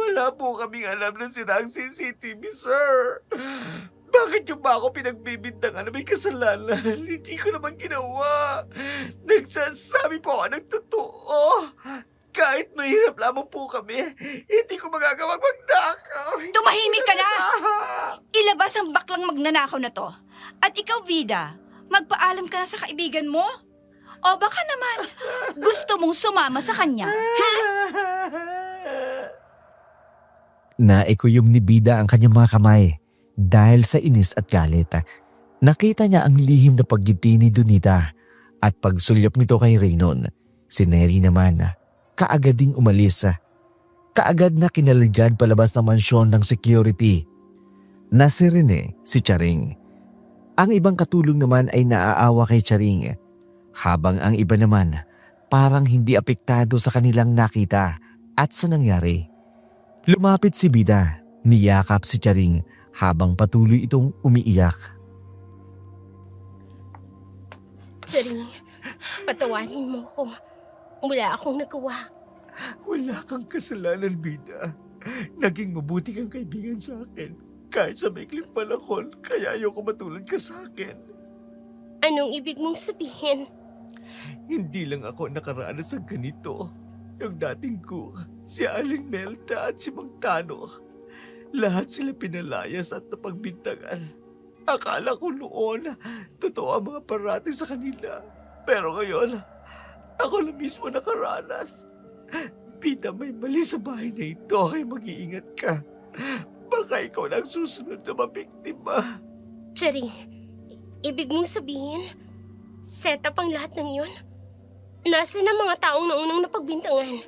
Wala po kaming alam na sira ang CCTV, sir. Bakit niyo ba ako pinagbibintangan na may kasalanan? Hindi ko naman ginawa. Nagsasabi po ako ng totoo. Kahit mahirap lamang po kami, hindi ko magagawang magnakaw. Tumahimik ka na! Ilabas ang baklang magnanakaw na to. At ikaw, Vida, magpaalam ka na sa kaibigan mo? O baka naman, gusto mong sumama sa kanya? Naikuyom ni Bida ang kanyang mga kamay dahil sa inis at galit. Nakita niya ang lihim na paggiti ni Donita at pagsulyap nito kay Raynon. Si Neri naman, kaagad ding umalis. Kaagad na kinaligad palabas ng mansyon ng security. Na si Rene, si Charing. Ang ibang katulong naman ay naaawa kay Charing, habang ang iba naman parang hindi apektado sa kanilang nakita at sa nangyari. Lumapit si Bida, Niyakap si Charing habang patuloy itong umiiyak. Charing, patawarin mo ko. Wala akong nagawa. Wala kang kasalanan, Bida. Naging mabuti kang kaibigan sa akin. Kahit sa maikling panahon, kaya ayoko matulad ka sa akin. Anong ibig mong sabihin? Hindi lang ako nakaranas ng ganito. Yung dating ko, si Aling Melda at si Mang Tano. Lahat sila pinalayas at napagbintangan. Akala ko noon, totoo ang mga parating sa kanila. Pero ngayon, ako na mismo nakaranas. Bida, may mali sa bahay na ito, kaya mag-iingat ka. Baka ikaw na ang susunod na mabiktima. Charing, ibig mong sabihin, set up ang lahat ng yun? Nasaan ang mga taong naunang napagbintangan?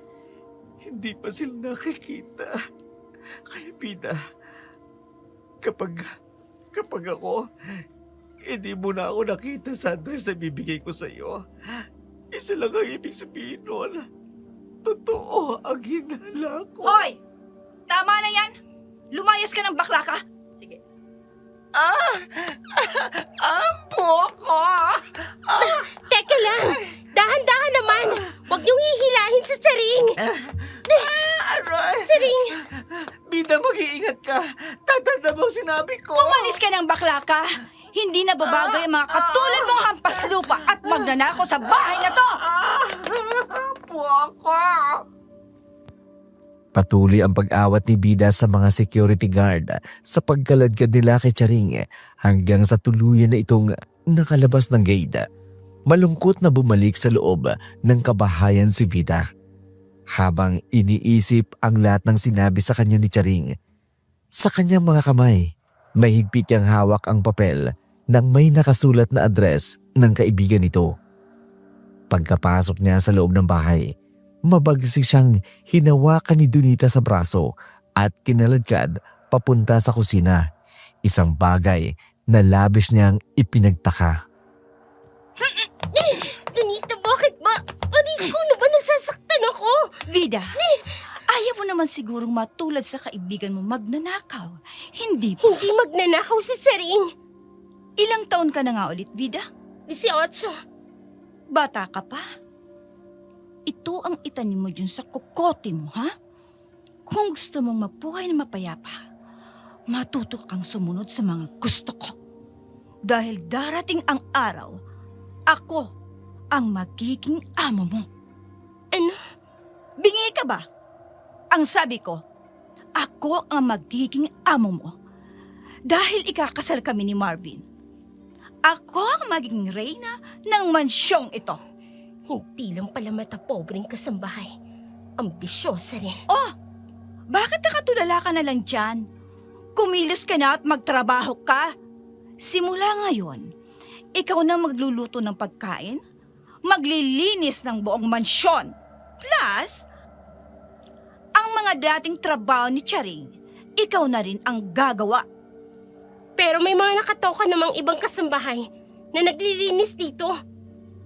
Hindi pa sila nakikita. Kaya Bida, kapag ako, hindi mo na ako nakita sa address na bibigay ko sa iyo. Isa lang ang ibig sabihin nun. Totoo ang hinala ko. Hoy! Tama na yan! Lumayas ka ng bakla ka! Sige. Ampo ko! Teka lang! Dahan-dahan naman! Huwag niyong hihilahin sa Charing! Aray! Charing! Bida, mag-iingat ka. Tatanda mo ang sinabi ko. Umalis ka ng bakla ka! Hindi na babagay ang mga katulad mong hampas lupa at magnanakaw sa bahay na to! Ampo ako! Patuloy ang pag-awat ni Bida sa mga security guard sa pagkaladkad nila kay Charing hanggang sa tuluyan na itong nakalabas ng gate. Malungkot na bumalik sa loob ng kabahayan si Bida. Habang iniisip ang lahat ng sinabi sa kanya ni Charing, sa kanyang mga kamay, may higpit niyang hawak ang papel ng may nakasulat na address ng kaibigan nito. Pagkapasok niya sa loob ng bahay, mabagsik siyang hinawakan ni Donita sa braso at kinaladkad papunta sa kusina. Isang bagay na labis niyang ipinagtaka. Donita, bakit ba? Aray ko na ba nasasaktan ako? Vida, ayaw mo naman sigurong matulad sa kaibigan mo magnanakaw. Hindi ba? Hindi magnanakaw si Charing. Ilang taon ka na nga ulit, Vida? 18. Bata ka pa. Ito ang itanim mo dyan sa kukote mo, ha? Kung gusto mong mabuhay na mapayapa, matuto kang sumunod sa mga gusto ko. Dahil darating ang araw, ako ang magiging amo mo. Ano? Bingi ka ba? Ang sabi ko, ako ang magiging amo mo. Dahil ikakasal kami ni Marvin. Ako ang magiging reyna ng mansyong ito. Hindi lang pala matapobreng kasambahay. Ambisyosa rin. Oh, bakit nakatulala ka na lang dyan? Kumilos ka na at magtrabaho ka. Simula ngayon, ikaw na magluluto ng pagkain, maglilinis ng buong mansyon. Plus, ang mga dating trabaho ni Charing, ikaw na rin ang gagawa. Pero may mga nakatoka namang ibang kasambahay na naglilinis dito.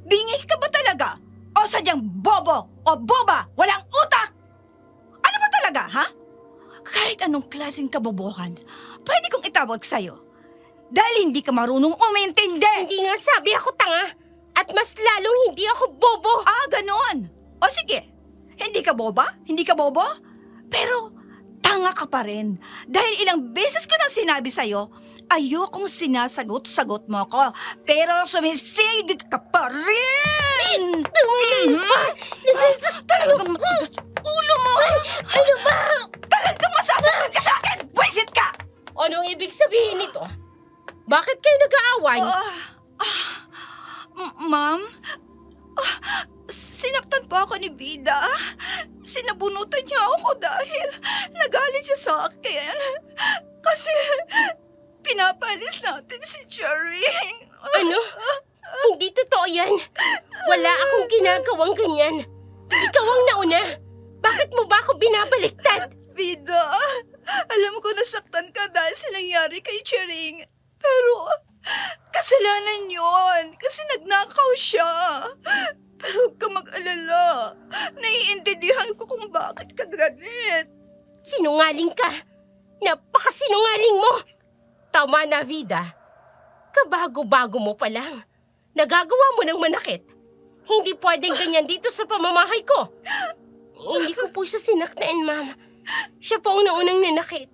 Bingi ka ba talaga? O sadyang bobo o boba, walang utak? Ano ba talaga, ha? Kahit anong klaseng kabobohan, pwede kong itawag sa'yo. Dahil hindi ka marunong umintindi. Hindi nga sabi ako tanga. At mas lalong hindi ako bobo. Ah, ganon. O sige, hindi ka boba? Hindi ka bobo? Pero tanga ka pa rin. Dahil ilang beses ko nang sinabi sa'yo, ayokong sinasagot-sagot mo ako. Pero sumisigit ka pa rin! Tumigil ba? Talagang matigas ulo mo! Ano ba? Talagang masasaktan ka sa akin! Buwisit ka! Anong ibig sabihin nito? Bakit kayo nag-aaway? Ma'am? Sinaktan po ako ni Vida. Sinabunutan niya ako dahil nagalit siya sa akin. Kasi pinapalis natin si Charing. Ano? Hindi totoo yan. Wala akong ginagawang ganyan. Ikaw ang nauna. Bakit mo ba ako binabaliktad? Vida, alam ko nasaktan ka dahil sa nangyari kay Charing. Pero kasalanan yon kasi nagnakaw siya. Pero huwag ka mag-alala. Naiintindihan ko kung bakit ka galit. Sinungaling ka. Napakasinungaling mo! Tama na, Vida. Kabago-bago mo pa lang. Nagagawa mo ng manakit. Hindi pwedeng ganyan dito sa pamamahay ko. Hindi ko po siya sinaktan, ma'am. Siya po ang naunang nanakit.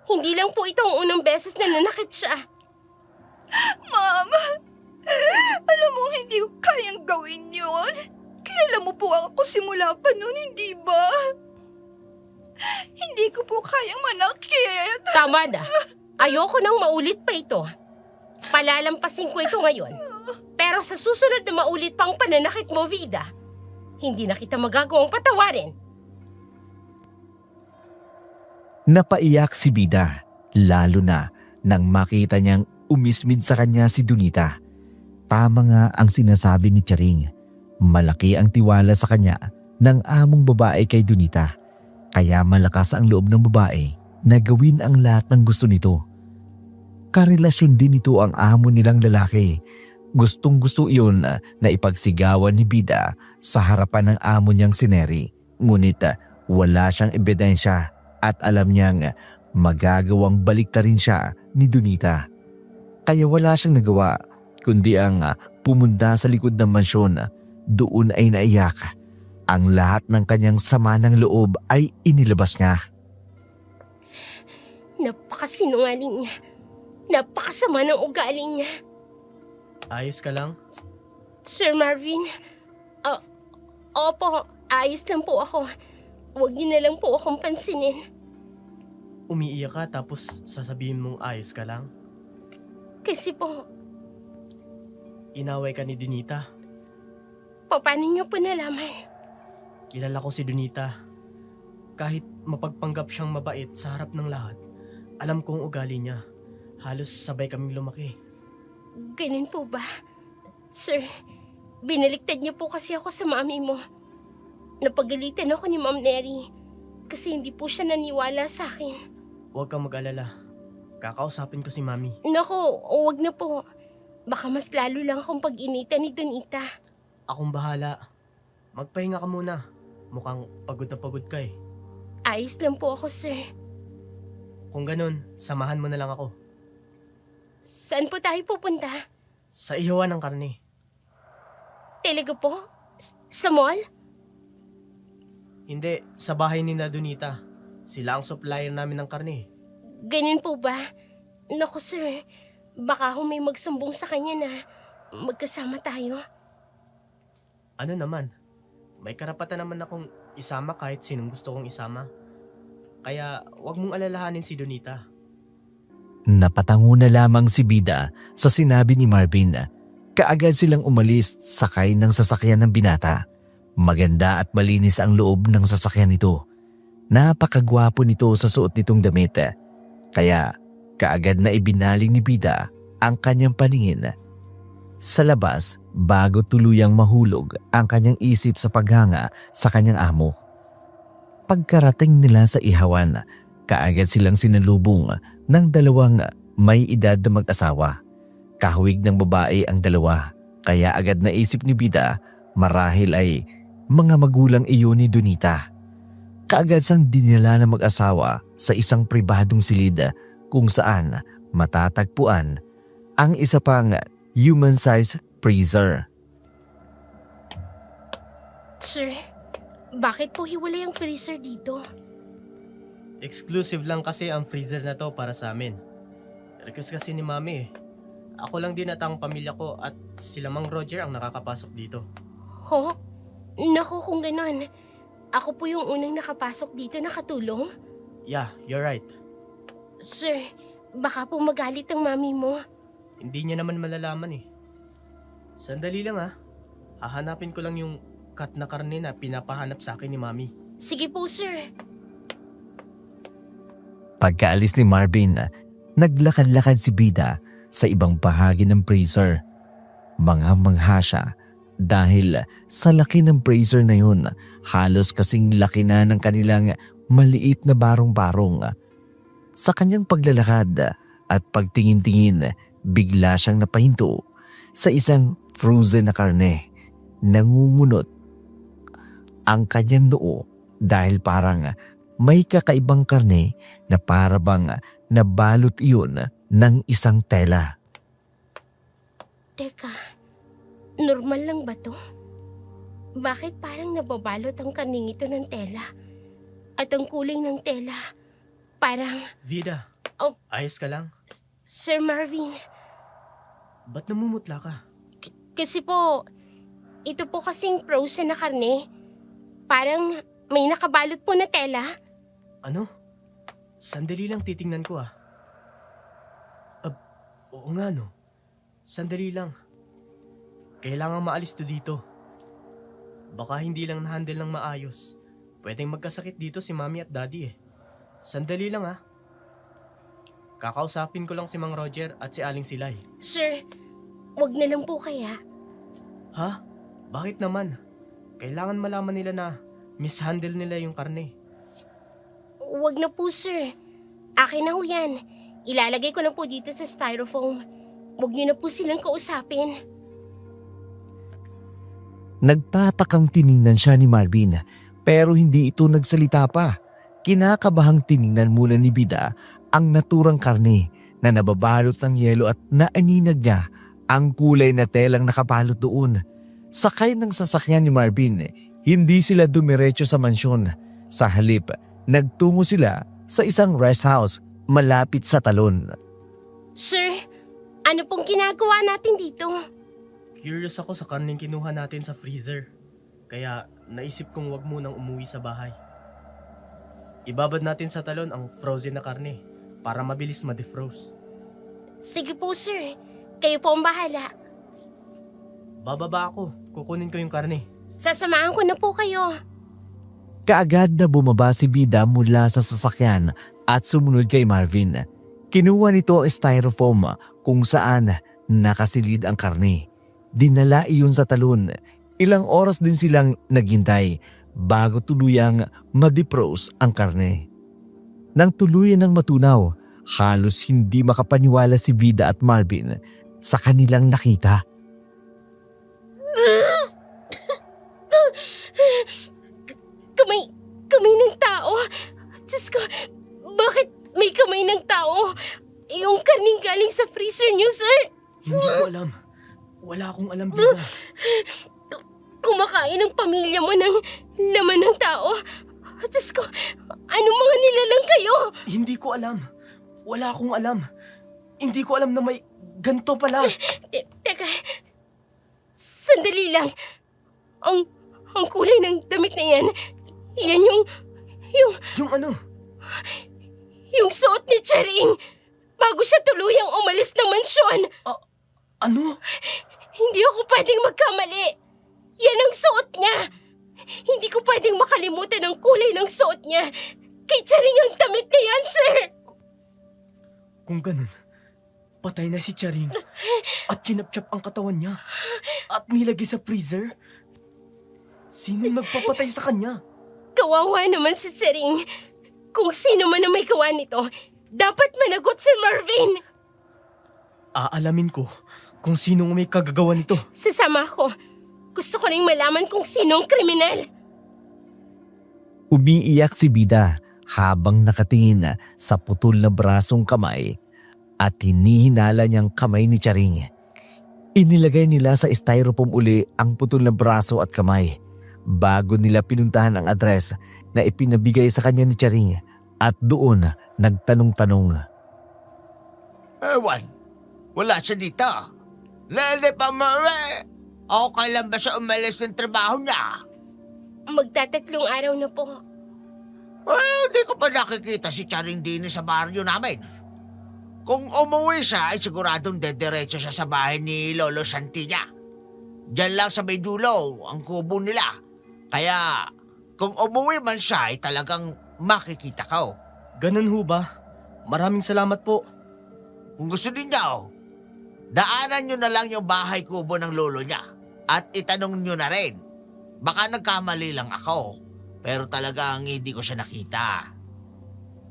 Hindi lang po ito ang unang beses na nanakit siya. Ma'am, alam mo hindi ko kayang gawin yun. Kilala mo po ako simula pa noon, hindi ba? Hindi ko po kayang manakit. Tama na. Ayoko nang maulit pa ito. Palalampasin ko ito ngayon. Pero sa susunod na maulit pang pananakit mo, Vida, hindi na kita magagawang patawarin. Napaiyak si Bida, lalo na nang makita niyang umismid sa kanya si Donita. Tama nga ang sinasabi ni Charing. Malaki ang tiwala sa kanya ng among babae kay Donita. Kaya malakas ang loob ng babae na gawin ang lahat ng gusto nito. Karelasyon din ito ang amo nilang lalaki. Gustong-gusto iyon na ipagsigawan ni Bida sa harapan ng amo niyang si Neri. Ngunit wala siyang ebidensya at alam niyang magagawang baliktarin siya ni Donita. Kaya wala siyang nagawa kundi ang pumunta sa likod ng mansyon. Doon ay naiyak. Ang lahat ng kanyang sama ng loob ay inilabas niya. Napakasinungaling niya. Napakasama ng ugali niya. Ayos ka lang? Sir Marvin, opo, ayos lang po ako. Huwag niyo na lang po akong pansinin. Umiiyak ka tapos sasabihin mong ayos ka lang? Kasi po, Inaway ka ni Donita. paano niyo po nalaman? Kilala ko si Donita. Kahit mapagpanggap siyang mabait sa harap ng lahat, alam kong ugali niya. Halos sabay kaming lumaki. Ganun po ba? Sir, binaliktad niyo po kasi ako sa mami mo. Napagalitan ako ni Ma'am Neri kasi hindi po siya naniwala sa akin. Huwag kang mag-alala. Kakausapin ko si Mami. Naku, huwag na po. Baka mas lalo lang akong pag-initan ni Donita. Akong bahala. Magpahinga ka muna. Mukhang pagod na pagod ka eh. Ayos lang po ako, sir. Kung ganun, samahan mo na lang ako. Saan po tayo pupunta? Sa ihawan ng karne. Talaga po? Sa mall? Hindi, sa bahay ni na Donita. Sila ang supplier namin ng karne. Ganun po ba? Naku, sir. Baka may magsumbong sa kanya na magkasama tayo. Ano naman? May karapatan naman akong isama kahit sinong gusto kong isama. Kaya wag mong alalahanin si Donita. Napatango na lamang si Bida sa sinabi ni Marvin. Kaagad silang umalis sakay ng sasakyan ng binata. Maganda at malinis ang loob ng sasakyan nito. Napakagwapo nito sa suot nitong damit. Kaya kaagad na ibinaling ni Bida ang kanyang paningin. Sa labas, bago tuluyang mahulog ang kanyang isip sa paghanga sa kanyang amo. Pagkarating nila sa ihawan, kaagad silang sinalubong ng dalawang may edad na mag-asawa. Kahawig ng babae ang dalawa, kaya agad naisip ni Bida marahil ay mga magulang iyon ni Donita. Kaagad sang dinala ng mag-asawa sa isang pribadong silid kung saan matatagpuan ang isa pang human-sized freezer. Sir, bakit po hiwalay ang freezer dito? Exclusive lang kasi ang freezer na to para sa amin. Request kasi ni Mami eh. Ako lang din at ang pamilya ko at sila Mang Roger ang nakakapasok dito. Ho? Naku, kung ganon. Ako po yung unang nakapasok dito na katulong? Yeah, you're right. Sir, baka po magalit ang mami mo. Hindi niya naman malalaman eh. Sandali lang ah. Hahanapin ko lang yung cut na karne na pinapahanap sa akin ni Mami. Sige po, sir. Pagkaalis ni Marvin, naglakad-lakad si Bida sa ibang bahagi ng freezer. Mangha-mangha siya dahil sa laki ng freezer na yun, halos kasing laki na ng kanilang maliit na barong-barong. Sa kanyang paglalakad at pagtingin-tingin, bigla siyang napahinto sa isang frozen na karne. Nangungunot ang kanyang noo dahil parang may kakaibang karne na parabang nabalot iyon ng isang tela. Teka, normal lang ba to? Bakit parang nababalot ang karning ito ng tela? At ang kulay ng tela, parang... Vida, Oh. ayos ka lang? Sir Marvin, Ba't namumutla ka? kasi po, ito po kasing frozen na karne. Parang may nakabalot po na tela. Ano? Sandali lang titingnan ko ah. Oo nga no. Sandali lang. Kailangan maalis to dito. Baka hindi lang na-handle ng maayos. Pwedeng magkasakit dito si Mami at Daddy eh. Sandali lang ah. Kakausapin ko lang si Mang Roger at si Aling Silay. Sir, wag na lang po kaya. Ha? Bakit naman? Kailangan malaman nila na mishandle nila yung karne. Wag na po, sir. Akin na ho yan. Ilalagay ko na po dito sa styrofoam. Wag niyo na po silang kausapin. Nagtatakang tiningnan siya ni Marvin pero hindi ito nagsalita pa. Kinakabahang tiningnan muna ni Vida ang naturang karne na nababalot ng yelo at naaninag niya ang kulay na telang nakabalot doon. Sakay ng sasakyan ni Marvin, hindi sila dumiretso sa mansyon. Sa halip, nagtungo sila sa isang rest house malapit sa talon. Sir, ano pong ginagawa natin dito? Curious ako sa karneng kinuha natin sa freezer. Kaya naisip kong wag munang umuwi sa bahay. Ibabad natin sa talon ang frozen na karne para mabilis ma-defrost. Sige po, sir. Kayo po ang bahala. Bababa ako. Kukunin ko yung karne. Sasamahan ko na po kayo. Kaagad na bumaba si Vida mula sa sasakyan at sumunod kay Marvin. Kinuha nito ang styrofoam kung saan nakasilid ang karne. Dinala iyon sa talon. Ilang oras din silang naghintay bago tuluyang ma-defrost ang karne. Nang tuluyan ng matunaw, halos hindi makapaniwala si Vida at Marvin sa kanilang nakita. Kamay ng tao. Diyos ko, bakit may kamay ng tao? Yung karning galing sa freezer niyo, sir. Hindi ko alam. Wala akong alam, Vida. Kumakain ang pamilya mo ng laman ng tao. Diyos ko, anong mga nilalang kayo? Hindi ko alam. Wala akong alam. Hindi ko alam na may ganito pala. Teka, sandali lang. Ang kulay ng damit na yan, yan Yung ano? yung suot ni Charing bago siya tuluyang umalis ng mansyon. Ano? Hindi ako pwedeng magkamali. Yan ang suot niya. Hindi ko pwedeng makalimutan ang kulay ng suot niya. Kay Charing ang damit na yan, sir. Kung ganun, patay na si Charing at chinapchap ang katawan niya at nilagay sa freezer. Sino nagpapatay sa kanya? Kawawa naman si Charing. Kung sino man ang may gawa nito, dapat managot, Sir Marvin. Aalamin ko kung sino ang may kagagawa nito. Sasama ko. Gusto ko rin malaman kung sino ang kriminal. Umiiyak si Vida habang nakatingin sa putol na brasong kamay at hinihinala niyang kamay ni Charing. Inilagay nila sa styrofoam uli ang putol na braso at kamay bago nila pinuntahan ang address na ipinabigay sa kanya ni Charing at doon nagtanong-tanong. Ewan, wala siya dito. Lele pa mare! O kailan ba siya umalis ng trabaho niya? Magtatatlong araw na po. Hindi ko pa nakikita si Charing Dini sa baryo namin. Kung umuwi siya, ay siguradong dediretso siya sa bahay ni Lolo Santilla. Diyan lang sa may dulo, ang kubo nila. Kaya, kung umuwi man siya, ay talagang makikita ka. Ganun ho ba? Maraming salamat po. Kung gusto din niya, daanan niyo na lang yung bahay kubo ng lolo niya at itanong niyo na rin. Baka nagkamali lang ako, pero talagang hindi ko siya nakita.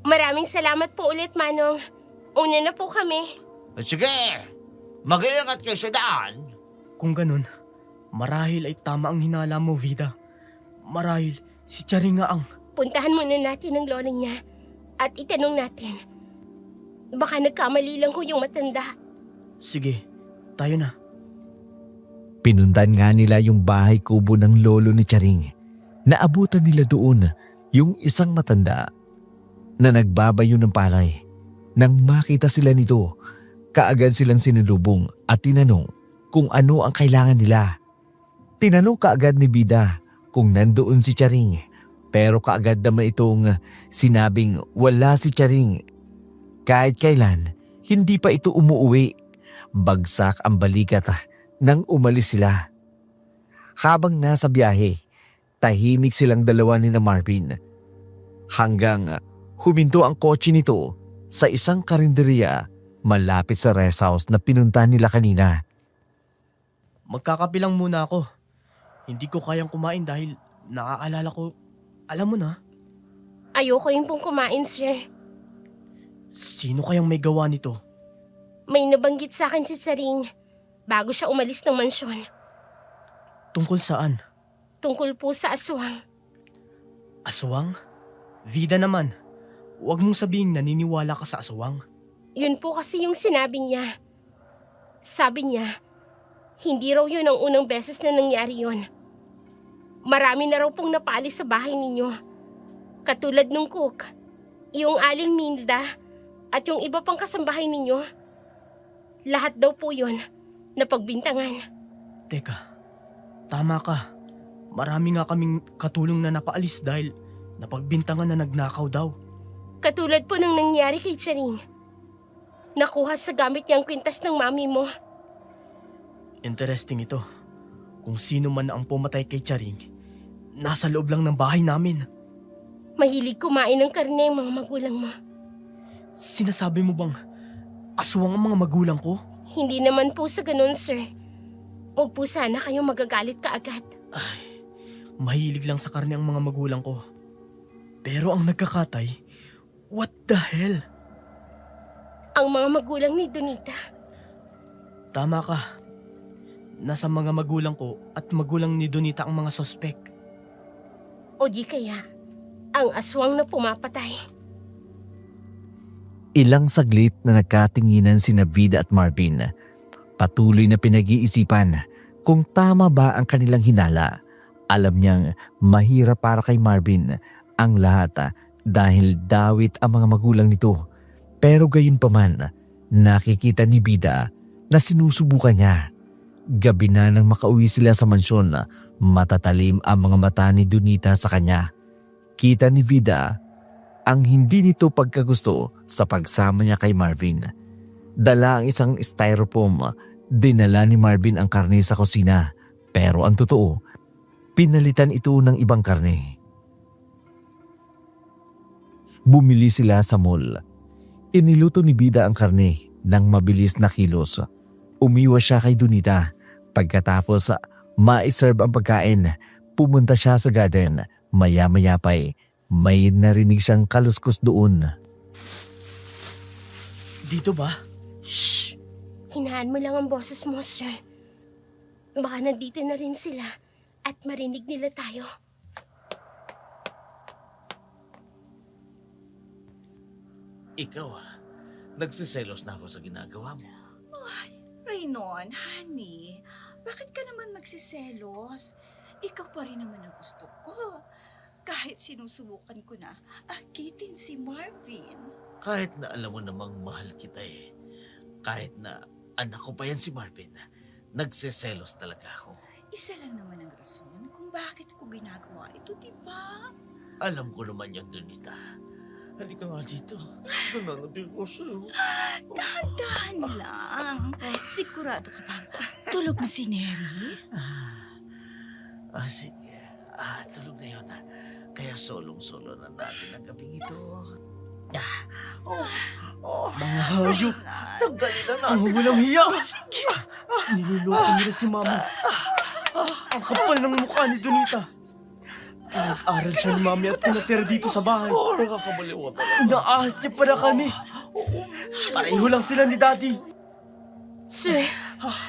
Maraming salamat po ulit, Manong. Una na po kami. Sige, mag-iingat kayo sa daan. Kung ganun, marahil ay tama ang hinala mo, Vida. Marahil si Charing nga ang Puntahan muna natin ang lola niya at itanong natin. Baka nagkamali lang ho yung matanda. Sige, tayo na. Pinuntan nga nila yung bahay kubo ng lolo ni Charing. Naabutan nila doon yung isang matanda na nagbabayo ng palay. Nang makita sila nito, kaagad silang sinulubong at tinanong kung ano ang kailangan nila. Tinanong kaagad ni Bida kung nandoon si Charing, pero kaagad naman itong sinabing wala si Charing. Kahit kailan, hindi pa ito umuuwi. Bagsak ang balikat nang umalis sila. Habang nasa biyahe, tahimik silang dalawa ni na Marvin. Hanggang huminto ang kotse nito sa isang karinderiya malapit sa rest house na pinuntahan nila kanina. Magkakapilang muna ako. Hindi ko kayang kumain dahil naaalala ko, alam mo na, Ayoko rin pong kumain, sir. sino kayang may gawa nito? May nabanggit sa akin si Charing bago siya umalis ng mansyon. Tungkol saan? Tungkol po sa aswang. Aswang? Vida naman, huwag mong sabihing naniniwala ka sa aswang. Yun po kasi yung sinabi niya. Sabi niya, hindi raw yun ang unang beses na nangyari yun. Marami na raw pong napaalis sa bahay ninyo. Katulad nung cook, yung Aling Milda, at yung iba pang kasambahay ninyo. Lahat daw po yun napagbintangan. Teka, tama ka. Marami nga kaming katulong na napaalis dahil napagbintangan na nagnakaw daw. Katulad po ng nangyari kay Charing. Nakuha sa gamit niyang kwintas ng mami mo. Interesting ito. Kung sino man ang pumatay kay Charing, nasa loob lang ng bahay namin. Mahilig kumain ng karne ang mga magulang mo. Sinasabi mo bang aswang ang mga magulang ko? Hindi naman po sa ganun, sir. Huwag po sana kayong magagalit kaagad. Mahilig lang sa karne ang mga magulang ko. Pero ang nagkakatay, what the hell? Ang mga magulang ni Donita. Tama ka. Nasa mga magulang ko at magulang ni Donita ang mga sospek. O di kaya, ang aswang na pumapatay. Ilang saglit na nagkatinginan sina Vida at Marvin. Patuloy na pinag-iisipan kung tama ba ang kanilang hinala. Alam niyang mahirap para kay Marvin ang lahat dahil dawit ang mga magulang nito. Pero gayon pa man, nakikita ni Vida na sinusubukan niya. Gabi na nang makauwi sila sa mansyon, matatalim ang mga mata ni Donita sa kanya. Kita ni Vida ang hindi nito pagkagusto sa pagsama niya kay Marvin. Dala ang isang styrofoam, dinala ni Marvin ang karne sa kusina. Pero ang totoo, pinalitan ito ng ibang karne. Bumili sila sa mall. Iniluto ni Vida ang karne ng mabilis na kilos. Umiwas siya kay Donita. Pagkatapos ma-serve ang pagkain, pumunta siya sa garden. Maya-maya pa'y may narinig siyang kaluskos doon. Dito ba? Shh! Hinaan mo lang ang boses mo, sir. Baka nandito na rin sila at marinig nila tayo. Ikaw nagsiselos na ako sa ginagawa mo. Raynon, honey, bakit ka naman magsiselos? Ikaw pa rin naman ang gusto ko. Kahit sinusubukan ko na akitin si Marvin. Kahit na alam mo namang mahal kita eh. Kahit na anak ko pa yan si Marvin, nagsiselos talaga ako. Isa lang naman ang rason kung bakit ko ginagawa ito, di ba? Alam ko naman yan, Donita. Halika nga dito. Nananabing ko sa'yo. Dahan lang. Sigurado ka bang tulog na si Neri? Sige. Tulog na yun. Kaya solong-solo na natin ang gabing ito. Mga hayop! Tanggalin na Ang natin. walang hiya! Niloloko nila si Mama. Ang kapal ng mukha ni Donita. Pinag-aral siya ni Mami at pinatira dito sa bahay. Nakakabaliwa talaga. Inaahas niya para kami. Pareho lang sila ni Daddy. Sir,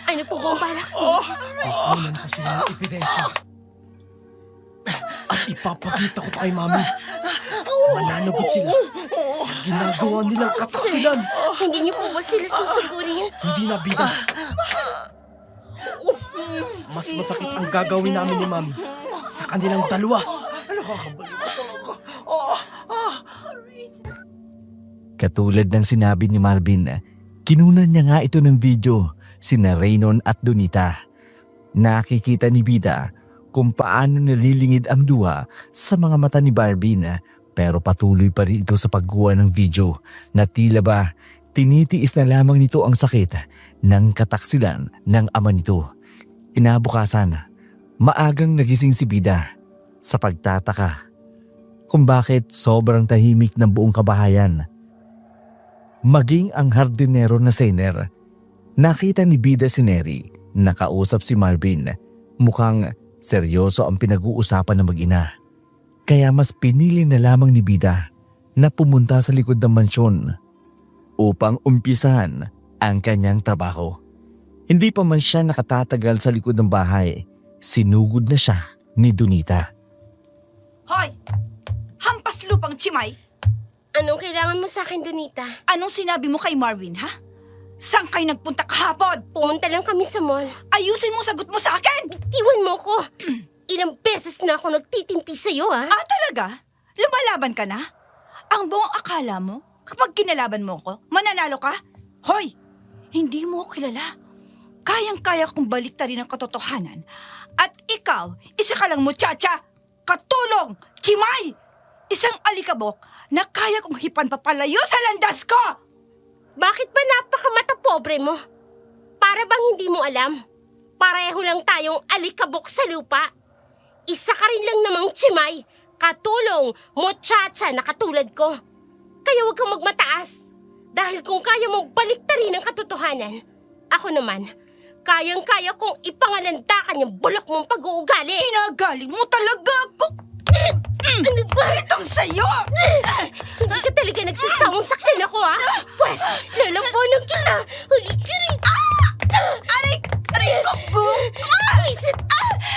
ano po bang balak mo? Kukunan ko sila ng ebidensya. At Ipapakita ko kay Mami. Mananagot sila sa ginagawa nilang kataksilan. Hindi niyo po ba sila susugurin? Hindi na, Bida. Mas masakit ang gagawin namin ni Mami sa kanilang dalawa. Katulad ng sinabi ni Marvin, kinunan niya nga ito ng video sina Raynon at Donita. Nakikita ni Bida kung paano nalilingid ang luha sa mga mata ni Marvin, pero patuloy pa rin ito sa pagkuha ng video na tila ba tinitiis na lamang nito ang sakit ng kataksilan ng ama nito. Kinabukasan, maagang nagising si Bida sa pagtataka kung bakit sobrang tahimik ng buong kabahayan. Maging ang hardinero na Sener, nakita ni Bida si Neri, nakausap si Marvin. Mukhang seryoso ang pinag-uusapan ng mag-ina. Kaya mas pinili na lamang ni Bida na pumunta sa likod ng mansyon upang umpisahan ang kanyang trabaho. Hindi pa man siya nakatatagal sa likod ng bahay, sinugod na siya ni Donita. Hoy! Hampas lupang Chimay! Anong kailangan mo sa akin, Donita? Anong sinabi mo kay Marvin, ha? Saan kayo nagpunta kahapon? Pumunta lang kami sa mall. Ayusin mo sagot mo sa akin! Bitiwan mo ko! Ilang beses na ako nagtitimpi sa'yo, ha? Ah, talaga? Lumalaban ka na? Ang buong akala mo, kapag kinalaban mo ko, mananalo ka? Hoy! Hindi mo ko kilala. Kayang-kaya kong baliktarin ang katotohanan. At ikaw, isa ka lang muchacha, katulong, Chimay! Isang alikabok na kaya kong hipan papalayo sa landas ko! Bakit ba napakamata pobre mo? Para bang hindi mo alam? Pareho lang tayong alikabok sa lupa. Isa ka rin lang namang Chimay, katulong, muchacha na katulad ko. Kaya huwag kang magmataas. Dahil kung kaya mong baliktarin ang katotohanan, ako naman, kayang-kaya kong ipangalandakan yung bulok mong pag-uugali. Inagali mo talaga ako! Ano ba? Itong sa'yo! Hindi ka talaga nagsasawang saktan ako, ha? Pwes, lalabanan kita! Huli ka rin! Aray ko buko! Isit!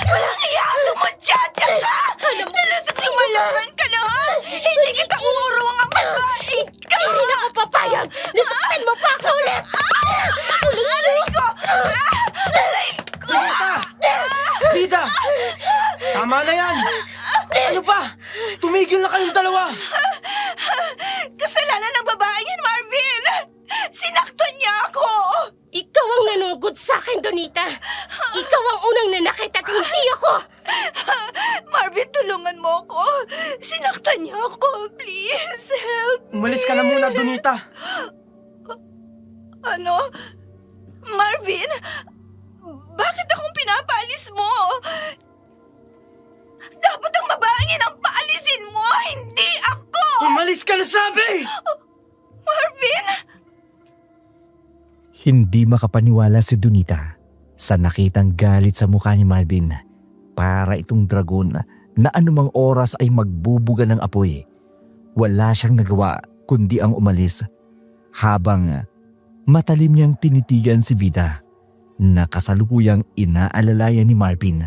Walang iya ka, muchacha ka! Talaga sumalaman ka na, ha? Hindi kita uurong ang babae ka! Hindi rin ako papayag! Nasaktan mo pa ako ulit! Aray ko! Aray ko! Bida! Tama na yan! Ano ba? Tumigil na kayong dalawa! Kasalanan ng babaeng yan, Marvin! Sinaktan niya ako! Ikaw ang nanugod sa akin, Donita! Ikaw ang unang nanakit at hindi ako! Marvin, tulungan mo ako! Sinaktan niya ako! Please, help! Umalis ka na muna, Donita. Ano? Marvin? Bakit akong pinapaalis mo? Dapat ang babaeng yan ang paalisin mo, hindi ako! Umalis ka na, sabi! Marvin! Hindi makapaniwala si Donita sa nakitang galit sa mukha ni Marvin. Para itong dragon na anumang oras ay magbubuga ng apoy. Wala siyang nagawa kundi ang umalis habang matalim niyang tinitigan si Vida na kasalukuyang inaalalayan ni Marvin.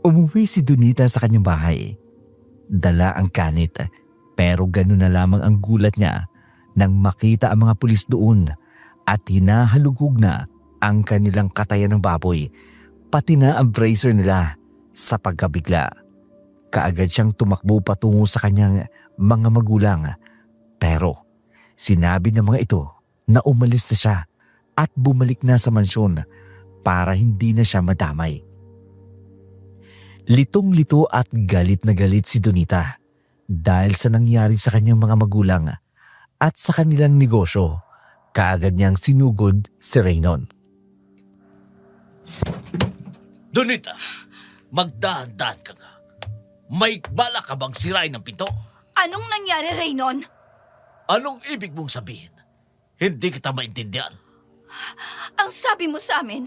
Umuwi si Donita sa kanyang bahay. Dala ang kanit pero gano'n na lamang ang gulat niya nang makita ang mga pulis doon at hinahalugog na ang kanilang katayan ng baboy, pati na ang bracer nila. Sa pagkabigla, kaagad siyang tumakbo patungo sa kanyang mga magulang. Pero sinabi ng mga ito na umalis na siya at bumalik na sa mansyon para hindi na siya madamay. Litong-lito at galit na galit si Donita dahil sa nangyari sa kanyang mga magulang at sa kanilang negosyo. Kaagad niyang sinugod si Raynon. Donita, magdahan-dahan ka nga. May bala ka bang sirain ng pinto? Anong nangyari, Raynon? Anong ibig mong sabihin? Hindi kita maintindihan. Ang sabi mo sa amin,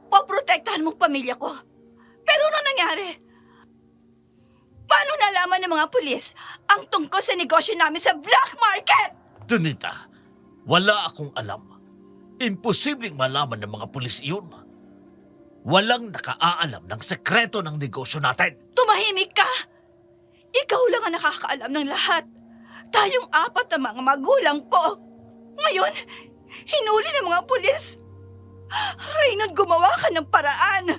poprotektahan mong pamilya ko. Pero ano nangyari? Paano nalaman ng mga pulis ang tungkol sa negosyo namin sa black market? Donita, wala akong alam. Imposibleng malaman ng mga pulis iyon. Walang nakaalam ng sekreto ng negosyo natin. Tumahimik ka! Ikaw lang ang nakakaalam ng lahat. Tayong apat na mga magulang ko. Ngayon, hinuli ng mga pulis. Reynald, gumawa ka ng paraan.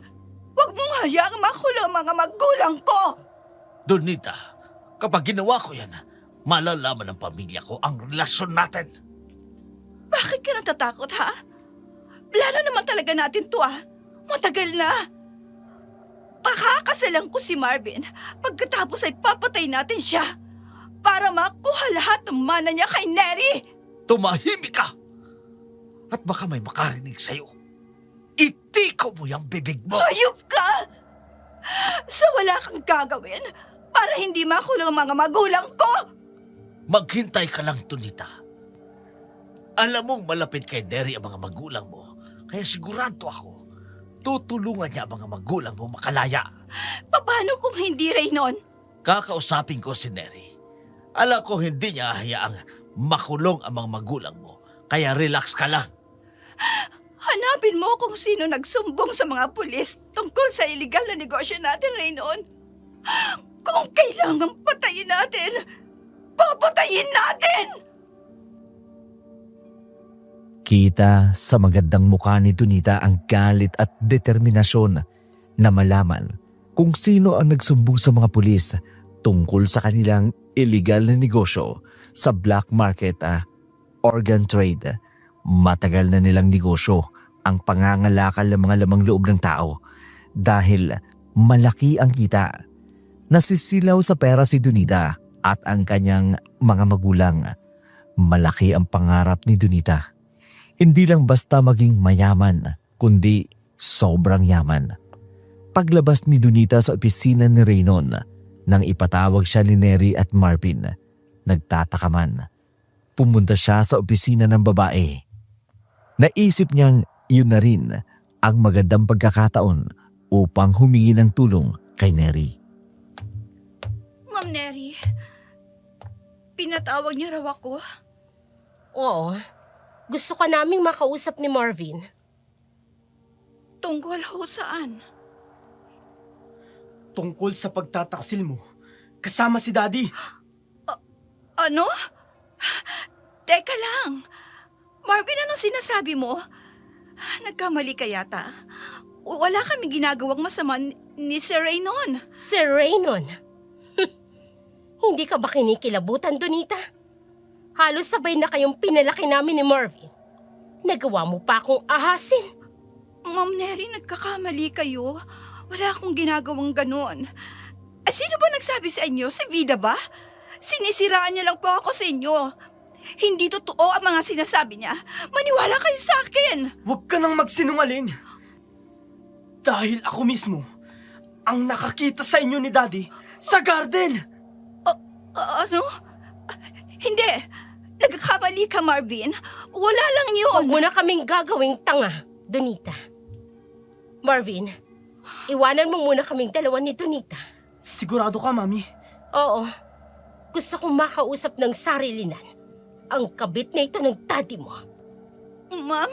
Huwag mong hayaang makulong ang mga magulang ko. Donita, kapag ginawa ko yan, malalaman ng pamilya ko ang relasyon natin. Bakit ka natatakot, ha? Plano naman talaga natin to, Matagal na. Pakakasalan ko si Marvin. Pagkatapos ay papatay natin siya para makuha lahat ng mana niya kay Neri. Tumahimik ka! At baka may makarinig sa'yo. Itiko mo yung bibig mo! Hayop ka! So wala kang gagawin para hindi makulong ang mga magulang ko? Maghintay ka lang, Donita. Alam mong malapit kay Neri ang mga magulang mo, kaya sigurado ako, tutulungan niya ang mga magulang mo makalaya. Paano kung hindi, Raynon? Kakausapin ko si Neri. Alam ko hindi niya hayaang makulong ang mga magulang mo, kaya relax ka lang. Hanapin mo kung sino nagsumbong sa mga pulis tungkol sa iligal na negosyo natin, Raynon. Kung kailangang patayin natin, papatayin natin! Kita sa magandang mukha ni Donita ang galit at determinasyon na malaman kung sino ang nagsumbong sa mga pulis tungkol sa kanilang illegal na negosyo sa black market, organ trade. Matagal na nilang negosyo ang pangangalakal ng mga lamang loob ng tao dahil malaki ang kita. Nasisilaw sa pera si Donita at ang kanyang mga magulang. Malaki ang pangarap ni Donita. Hindi lang basta maging mayaman, kundi sobrang yaman. Paglabas ni Donita sa opisina ni Raynon, nang ipatawag siya ni Neri at Marvin, nagtataka man. Pumunta siya sa opisina ng babae. Naisip niyang yun na rin ang magandang pagkakataon upang humingi ng tulong kay Neri. Ma'am Neri, pinatawag niyo raw ako. Oo. Gusto ka naming makausap ni Marvin. Tungkol ho saan? Tungkol sa pagtataksil mo, kasama si Daddy. Ano? Teka lang. Marvin, anong sinasabi mo? Nagkamali ka yata. Wala kami ginagawang masama ni Sir Raynon. Sir Raynon. Hindi ka ba kinikilabutan, Donita? Halos sabay na kayong pinalaki namin ni Marvin. Nagawa mo pa akong ahasin. Ma'am Neri, nagkakamali kayo. Wala akong ginagawang ganon. Sino ba nagsabi sa inyo? Si Vida ba? Sinisiraan niya lang po ako sa inyo. Hindi totoo ang mga sinasabi niya. Maniwala kayo sa akin. Huwag ka nang magsinungaling. Dahil ako mismo ang nakakita sa inyo ni Daddy sa garden. Ano? Hindi. Nagkakamali ka, Marvin. Wala lang yun. Huwag mo na kaming gagawing tanga, Donita. Marvin, iwanan mo muna kaming dalawa ni Donita. Sigurado ka, Mami? Oo. Gusto kong makausap ng sarilinan ang kabit na ito ng daddy mo. Ma'am?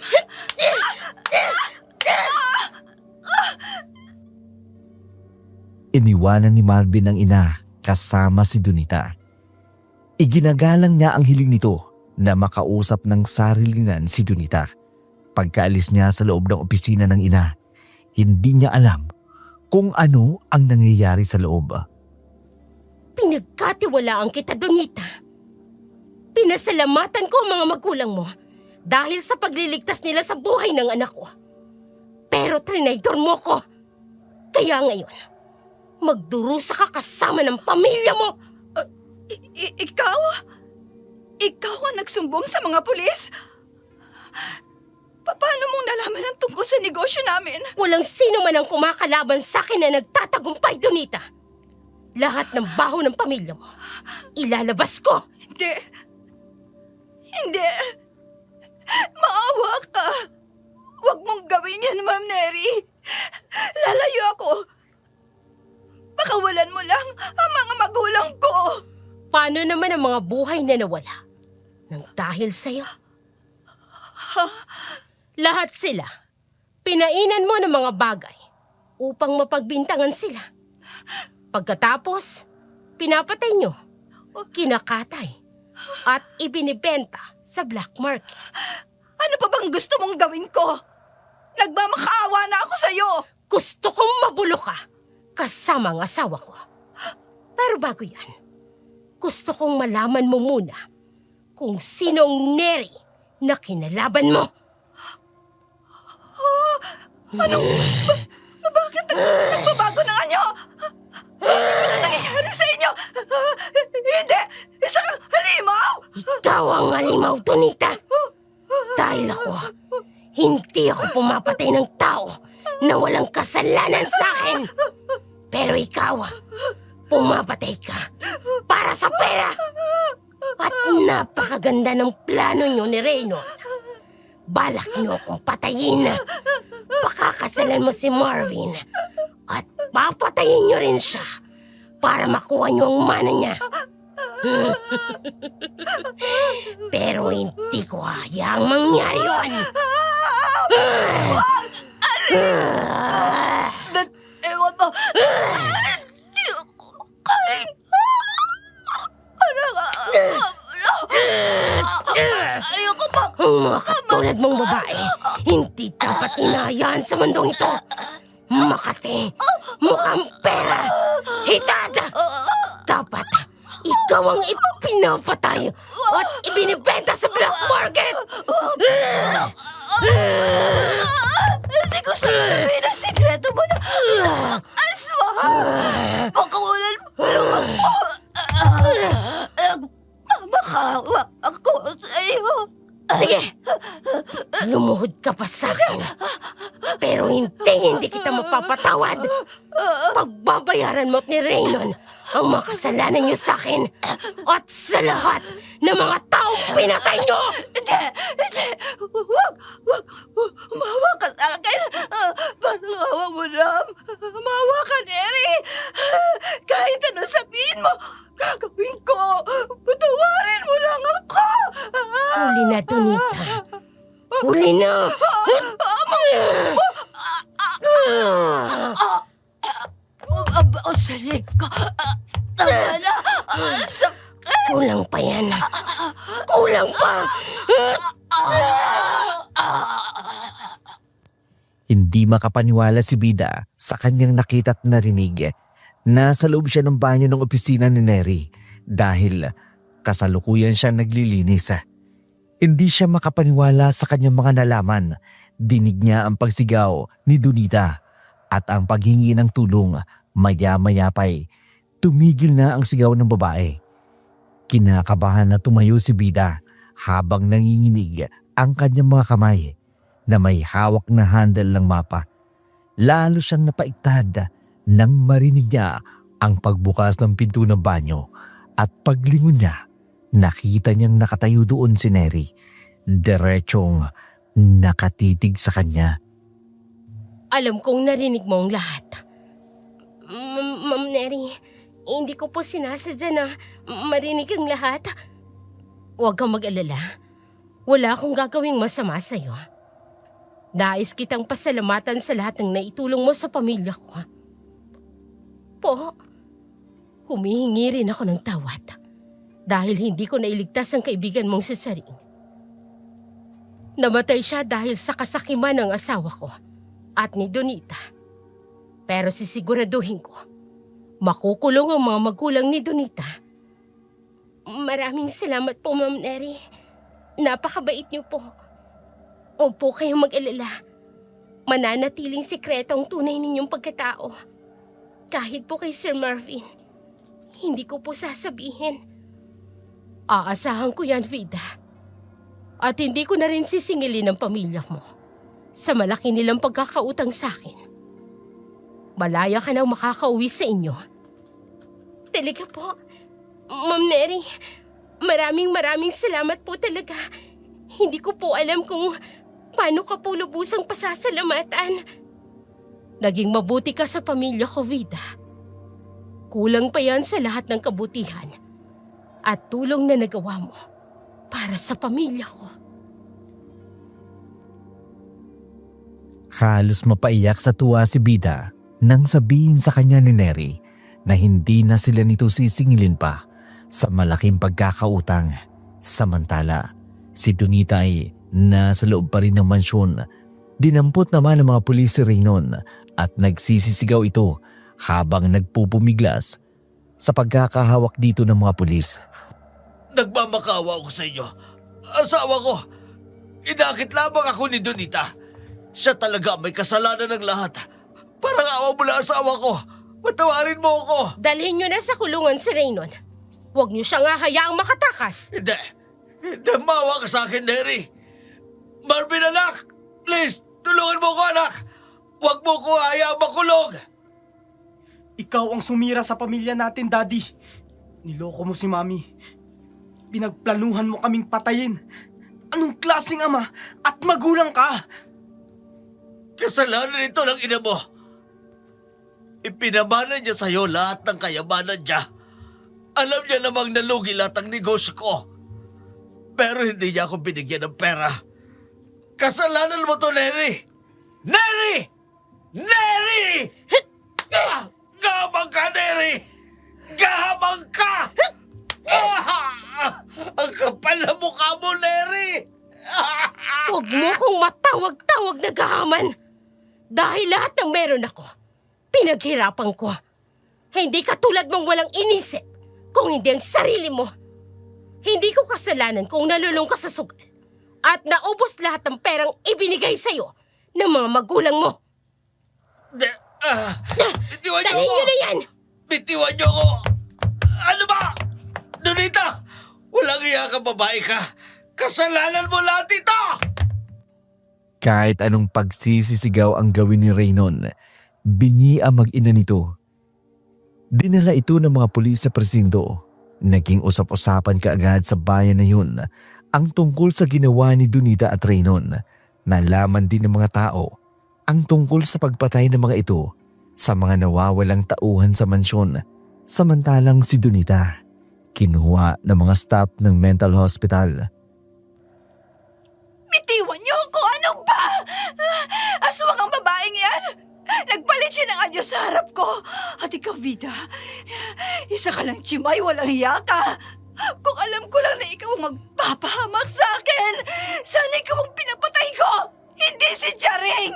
Iniwanan ni Marvin ang ina kasama si Donita. Iginagalang niya ang hiling nito na makausap ng sarilinan si Donita. Pagkaalis niya sa loob ng opisina ng ina, hindi niya alam kung ano ang nangyayari sa loob. Pinagkatiwalaan kita, Donita. Pinasalamatan ko ang mga magulang mo dahil sa pagliligtas nila sa buhay ng anak ko. Pero trinaydor mo ko. Kaya ngayon, magdurusa ka kasama ng pamilya mo. Ikaw? Ikaw ang nagsumbong sa mga pulis? Paano mong nalaman ang tungkol sa negosyo namin? Walang sino man ang kumakalaban sa akin na nagtatagumpay, Donita. Lahat ng baho ng pamilya mo, ilalabas ko. Hindi. Hindi. Maawa ka. Huwag mong gawin yan, Ma'am Neri. Lalayo ako. Pakawalan mo lang ang mga magulang ko. Paano naman ang mga buhay na nawala nang dahil sa'yo? Lahat sila, pinainan mo ng mga bagay upang mapagbintangan sila. Pagkatapos, pinapatay nyo, kinakatay, at ibinibenta sa black market. Ano pa bang gusto mong gawin ko? Nagmamakaawa na ako sa'yo. Gusto kong mabulo ka kasama ang asawa ko. Pero bago yan, gusto kong malaman mo muna kung sino ang Neri na kinalaban mo. Bakit nagbabago na anyo? Ano nangyayari sa inyo? Hindi! Isang halimaw! Ikaw ang halimaw, Donita. Dahil ako, hindi ako pumapatay ng tao na walang kasalanan sa akin. Pero ikaw, pumapatay ka para sa pera. At napakaganda ng plano nyo ni Reynold. Balak nyo akong patayin. Pakakasalan mo si Marvin. At papatayin nyo rin siya para makuha nyo ang mana niya. Pero hindi ko hayaang mangyari yun. Ewan mo. Hindi ako kain. Ayoko pa. Ang mga katulad mong babae, hindi dapat hinahayaan sa mundong ito. Makati, mukhang pera, hitad. Dapat ikaw ang ipinapatay at ibinibenta sa black market. Hindi ko sabihin ang sikreto mo na asma. Pagkawalan mo lang ako. Makawa ako sa iyo. Sige, lumuhod ka pa sa akin. Pero hindi kita mapapatawad. Pagbabayaran mo ni Raynon ang mga kasalanan niyo sa akin at sa lahat ng mga taong pinatay niyo. Hindi. Huwag. Mahawa ka sa akin. Parang hawa mo lang. Mahawa ka, Neri. Kahit ano sabihin mo, gagawin ko. Patawarin mo lang ako. Huli na, Donita. Huli na. Salig ka. Tama na. Kulang pa yan. Kulang pa. Hindi makapaniwala si Bida sa kanyang nakita at narinig. Nasa loob siya ng banyo ng opisina ni Neri dahil kasalukuyan siya naglilinis. Hindi siya makapaniwala sa kanyang mga nalaman. Dinig niya ang pagsigaw ni Donita at ang paghingi ng tulong. Maya-maya pa'y tumigil na ang sigaw ng babae. Kinakabahan na tumayo si Bida habang nanginginig ang kanyang mga kamay na may hawak na handle ng mapa. Lalo siyang napaiktad nang marinig niya ang pagbukas ng pinto ng banyo at paglingon niya, nakita niyang nakatayo doon si Neri, diretsong nakatitig sa kanya. Alam kong narinig mo ang lahat. Ma'am Neri, hindi ko po sinasadya na marinig ang lahat. Huwag kang mag-alala. Wala akong gagawing masama sa'yo. Nais kitang pasalamatan sa lahat ng naitulong mo sa pamilya ko. Po, humihingi rin ako ng tawad dahil hindi ko nailigtas ang kaibigan mong si Charing. Namatay siya dahil sa kasakiman ng asawa ko at ni Donita. Pero sisiguraduhin ko, makukulong ang mga magulang ni Donita. Maraming salamat po, Ma'am Neri. Napakabait niyo po. Huwag po kayong mag-alala. Mananatiling sikreto ang tunay ninyong pagkatao. Kahit po kay Sir Marvin, hindi ko po sasabihin. Aasahan ko yan, Vida. At hindi ko na rin sisingilin ang pamilya mo sa malaki nilang pagkakautang sa akin. Malaya ka nang makakauwi sa inyo. Talaga po, Ma'am Neri, maraming salamat po talaga. Hindi ko po alam kung paano ka po lubusang pasasalamatan. Naging mabuti ka sa pamilya ko, Vida. Kulang pa yan sa lahat ng kabutihan at tulong na nagawa mo para sa pamilya ko. Halos mapaiyak sa tuwa si Bida nang sabihin sa kanya ni Neri na hindi na sila nito sisingilin pa sa malaking pagkakautang. Samantala, si Donita ay nasa loob pa rin ng mansyon. Dinampot naman ng mga pulis si Raynon at nagsisisigaw ito habang nagpupumiglas sa pagkakahawak dito ng mga pulis. Nagmamakawa ako sa inyo. Asawa ko, inakit lamang ako ni Donita. Siya talaga may kasalanan ng lahat. Parang awa mo na asawa ko. Patawarin mo ako. Dalhin nyo na sa kulungan si Raynon. Huwag nyo siyang hayaang makatakas. Hindi. Hindi, maawa ka sa akin, Neri. Marvin, anak! Please, tulungan mo ko, anak! Huwag mo ko hayaang makulong! Ikaw ang sumira sa pamilya natin, Daddy. Niloko mo si Mami. Pinagplanuhan mo kaming patayin. Anong klaseng ama at magulang ka? Kasalanan nito ng ina mo. Ipinamana niya sa'yo lahat ng kayamanan niya. Alam niya namang nalugi lahat ang negosyo ko. Pero hindi niya ako binigyan ng pera. Kasalanan mo to, Neri! Neri! Neri! Gahamang ka, Neri! Gahamang ka! Ang kapal na mukha mo, Neri! Huwag mo kong matawag-tawag na gahaman. Dahil lahat ng meron ako, pinaghirapan ko. Hindi katulad mong walang inisip kung hindi ang sarili mo. Hindi ko kasalanan kung nalulong ka sa sugal at naubos lahat ng perang ibinigay sa'yo ng mga magulang mo. Bitiwan niyo Dalhin ako! nyo na yan! Bitiwan niyo ako! Ano ba? Donita! Walang iya ka, babae ka! Kasalanan mo lahat ito! Kahit anong pagsisisigaw ang gawin ni Raynon, bingi ang mag-ina nito. Dinala ito ng mga pulis sa presinto. Naging usap-usapan kaagad sa bayan na yun ang tungkol sa ginawa ni Donita at Raynon. Nalaman din ng mga tao ang tungkol sa pagpatay ng mga ito sa mga nawawalang tauhan sa mansyon. Samantalang si Donita, kinuha ng mga staff ng mental hospital. Bitiwan niyo ako! Ano ba? Aswang ang babaeng yan! Nagpalit siya ng anyo sa harap ko. At ikaw, Vida, isa ka lang chimay, walang hiya ka. Kung alam ko lang na ikaw ang magpapahamak sa akin, sana ikaw ang pinapatay ko, hindi si Charing!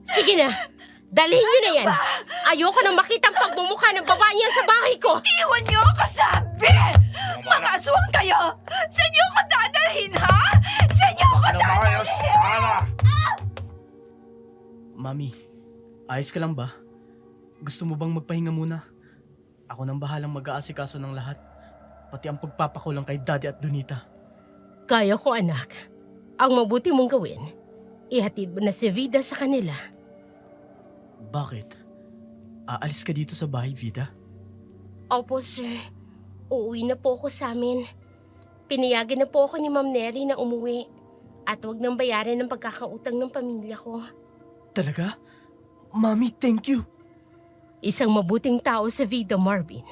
Sige na, dalhin nyo na yan. Ayoko nang makita ang pagmumukha ng babae yan sa bahay ko. Iwan niyo ako, sabi! Mga aswang kayo! Saan niyo ako dadalhin, ha? Saan niyo ako dadalhin? Mami, ayos ka lang ba? Gusto mo bang magpahinga muna? Ako nang bahalang mag-aasikaso ng lahat. Pati ang pagpapakulang kay Daddy at Donita. Kaya ko, anak. Ang mabuti mong gawin, ihatid mo na si Vida sa kanila. Bakit? Aalis ka dito sa bahay, Vida? Opo, sir. Uuwi na po ako sa amin. Pinayagan na po ako ni Ma'am Neri na umuwi at huwag nang bayaran ng pagkakautang ng pamilya ko. Talaga? Mami, thank you. Isang mabuting tao sa Vida, Marvin.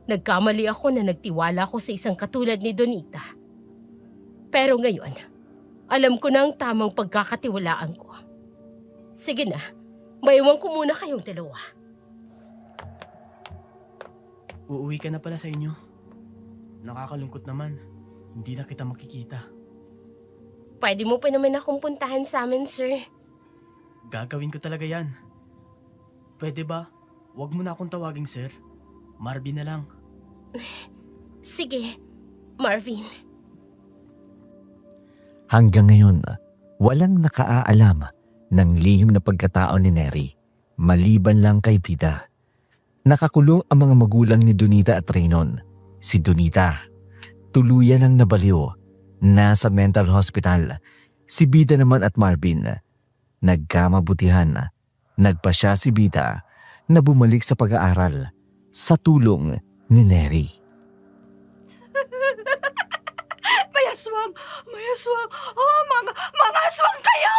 Nagkamali ako na nagtiwala ako sa isang katulad ni Donita. Pero ngayon, alam ko na ang tamang pagkakatiwalaan ko. Sige na, maiwan ko muna kayong dalawa. Uuwi ka na pala sa inyo. Nakakalungkot naman. Hindi na kita makikita. Pwede mo pa naman akong puntahan sa amin, sir. Gagawin ko talaga yan. Pwede ba? Huwag mo na akong tawaging sir. Marvin na lang. Sige, Marvin. Hanggang ngayon, walang nakaalam ng lihim na pagkatao ni Neri, maliban lang kay Vida. Nakakulong ang mga magulang ni Donita at Raynon. Si Donita, tuluyan ang nabaliw, nasa mental hospital. Si Vida naman at Marvin, nagkamabutihan. Nagpasya si Vida na bumalik sa pag-aaral sa tulong ni Neri. May aswang! May aswang! Oh, mga aswang kayo!